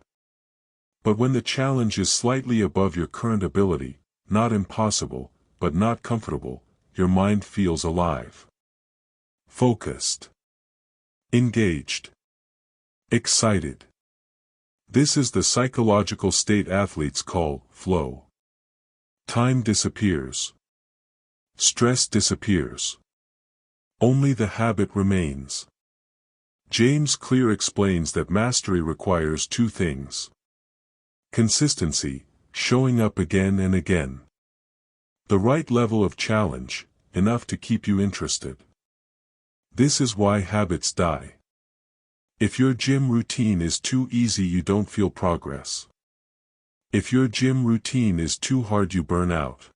But when the challenge is slightly above your current ability, not impossible, but not comfortable, your mind feels alive. Focused. Engaged. Excited. This is the psychological state athletes call flow. Time disappears. Stress disappears. Only the habit remains. James Clear explains that mastery requires two things: consistency, showing up again and again. The right level of challenge, enough to keep you interested. This is why habits die. If your gym routine is too easy you don't feel progress. If your gym routine is too hard you burn out.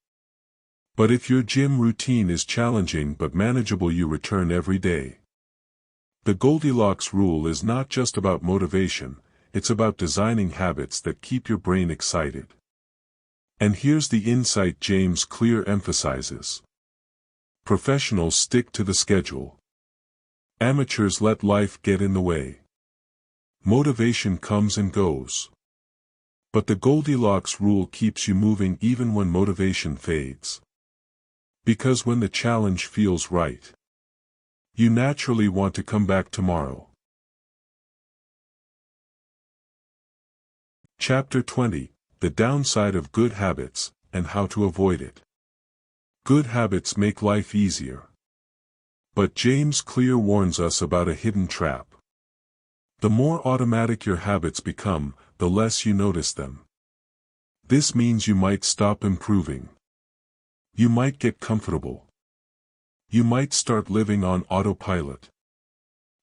But if your gym routine is challenging but manageable you return every day. The Goldilocks rule is not just about motivation, it's about designing habits that keep your brain excited. And here's the insight James Clear emphasizes. Professionals stick to the schedule. Amateurs let life get in the way. Motivation comes and goes. But the Goldilocks rule keeps you moving even when motivation fades. Because when the challenge feels right, you naturally want to come back tomorrow. Chapter 20, The Downside of Good Habits, and How to Avoid It. Good habits make life easier. But James Clear warns us about a hidden trap. The more automatic your habits become, the less you notice them. This means you might stop improving. You might get comfortable. You might start living on autopilot.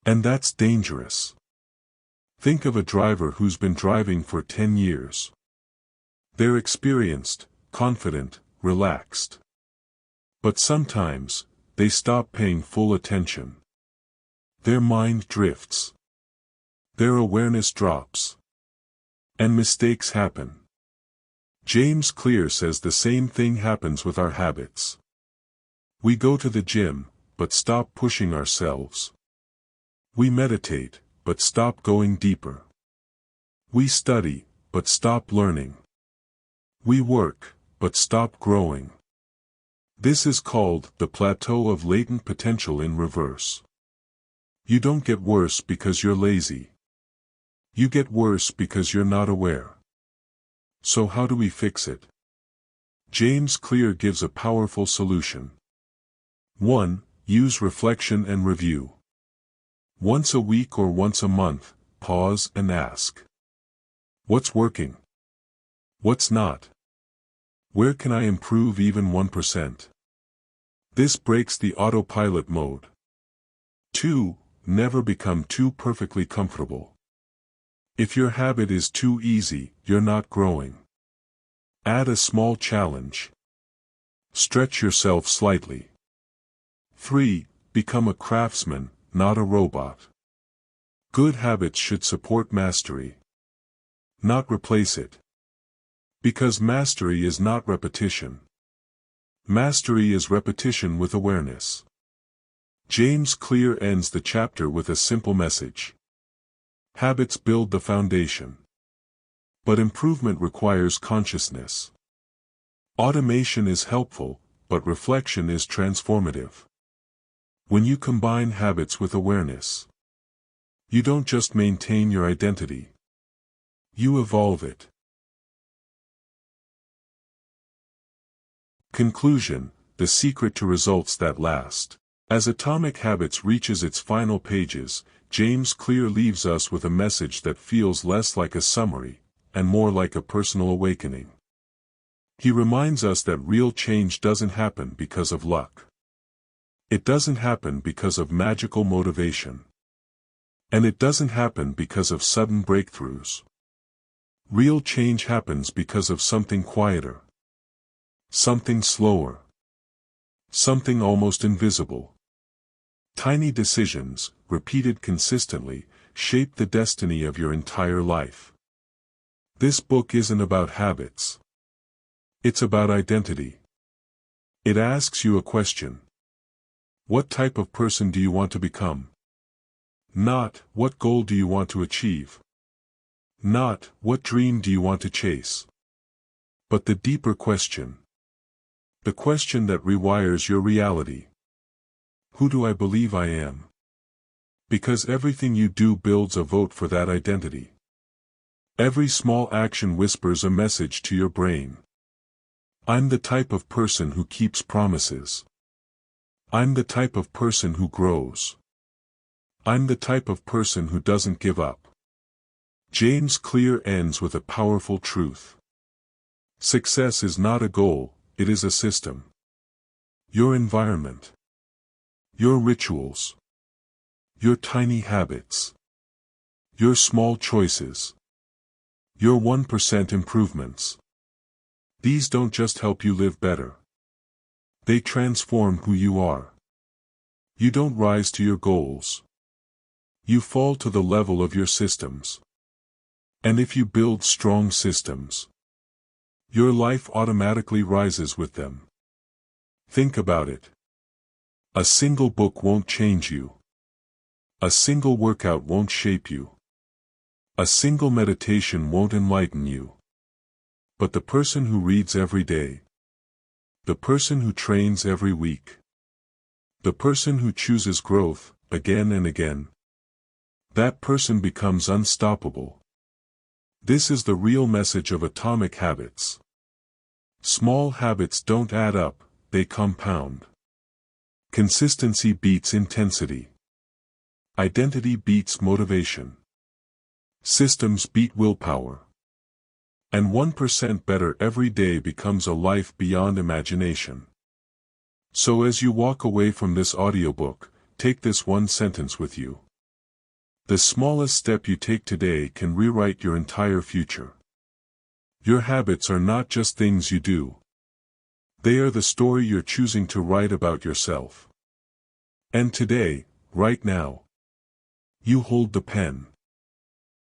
And that's dangerous. Think of a driver who's been driving for 10 years. They're experienced, confident, relaxed. But sometimes, they stop paying full attention. Their mind drifts. Their awareness drops. And mistakes happen. James Clear says the same thing happens with our habits. We go to the gym, but stop pushing ourselves. We meditate, but stop going deeper. We study, but stop learning. We work, but stop growing. This is called the plateau of latent potential in reverse. You don't get worse because you're lazy. You get worse because you're not aware. So how do we fix it? James Clear gives a powerful solution. 1. Use reflection and review. Once a week or once a month, pause and ask. What's working? What's not? Where can I improve even 1%? This breaks the autopilot mode. 2. Never become too perfectly comfortable. If your habit is too easy, you're not growing. Add a small challenge. Stretch yourself slightly. 3. Become a craftsman, not a robot. Good habits should support mastery, not replace it. Because mastery is not repetition. Mastery is repetition with awareness. James Clear ends the chapter with a simple message. Habits build the foundation. But improvement requires consciousness. Automation is helpful, but reflection is transformative. When you combine habits with awareness, you don't just maintain your identity. You evolve it. Conclusion: the secret to results that last. As Atomic Habits reaches its final pages, James Clear leaves us with a message that feels less like a summary, and more like a personal awakening. He reminds us that real change doesn't happen because of luck. It doesn't happen because of magical motivation. And it doesn't happen because of sudden breakthroughs. Real change happens because of something quieter. Something slower. Something almost invisible. Tiny decisions, repeated consistently, shape the destiny of your entire life. This book isn't about habits. It's about identity. It asks you a question. What type of person do you want to become? Not, what goal do you want to achieve? Not, what dream do you want to chase? But the deeper question. The question that rewires your reality. Who do I believe I am? Because everything you do builds a vote for that identity. Every small action whispers a message to your brain. I'm the type of person who keeps promises. I'm the type of person who grows. I'm the type of person who doesn't give up. James Clear ends with a powerful truth. Success is not a goal, it is a system. Your environment. Your rituals. Your tiny habits. Your small choices. Your 1% improvements. These don't just help you live better. They transform who you are. You don't rise to your goals. You fall to the level of your systems. And if you build strong systems, your life automatically rises with them. Think about it. A single book won't change you. A single workout won't shape you. A single meditation won't enlighten you. But the person who reads every day, the person who trains every week, the person who chooses growth, again and again, that person becomes unstoppable. This is the real message of Atomic Habits. Small habits don't add up, they compound. Consistency beats intensity. Identity beats motivation. Systems beat willpower. And 1% better every day becomes a life beyond imagination. So as you walk away from this audiobook, take this one sentence with you. The smallest step you take today can rewrite your entire future. Your habits are not just things you do. They are the story you're choosing to write about yourself. And today, right now, you hold the pen.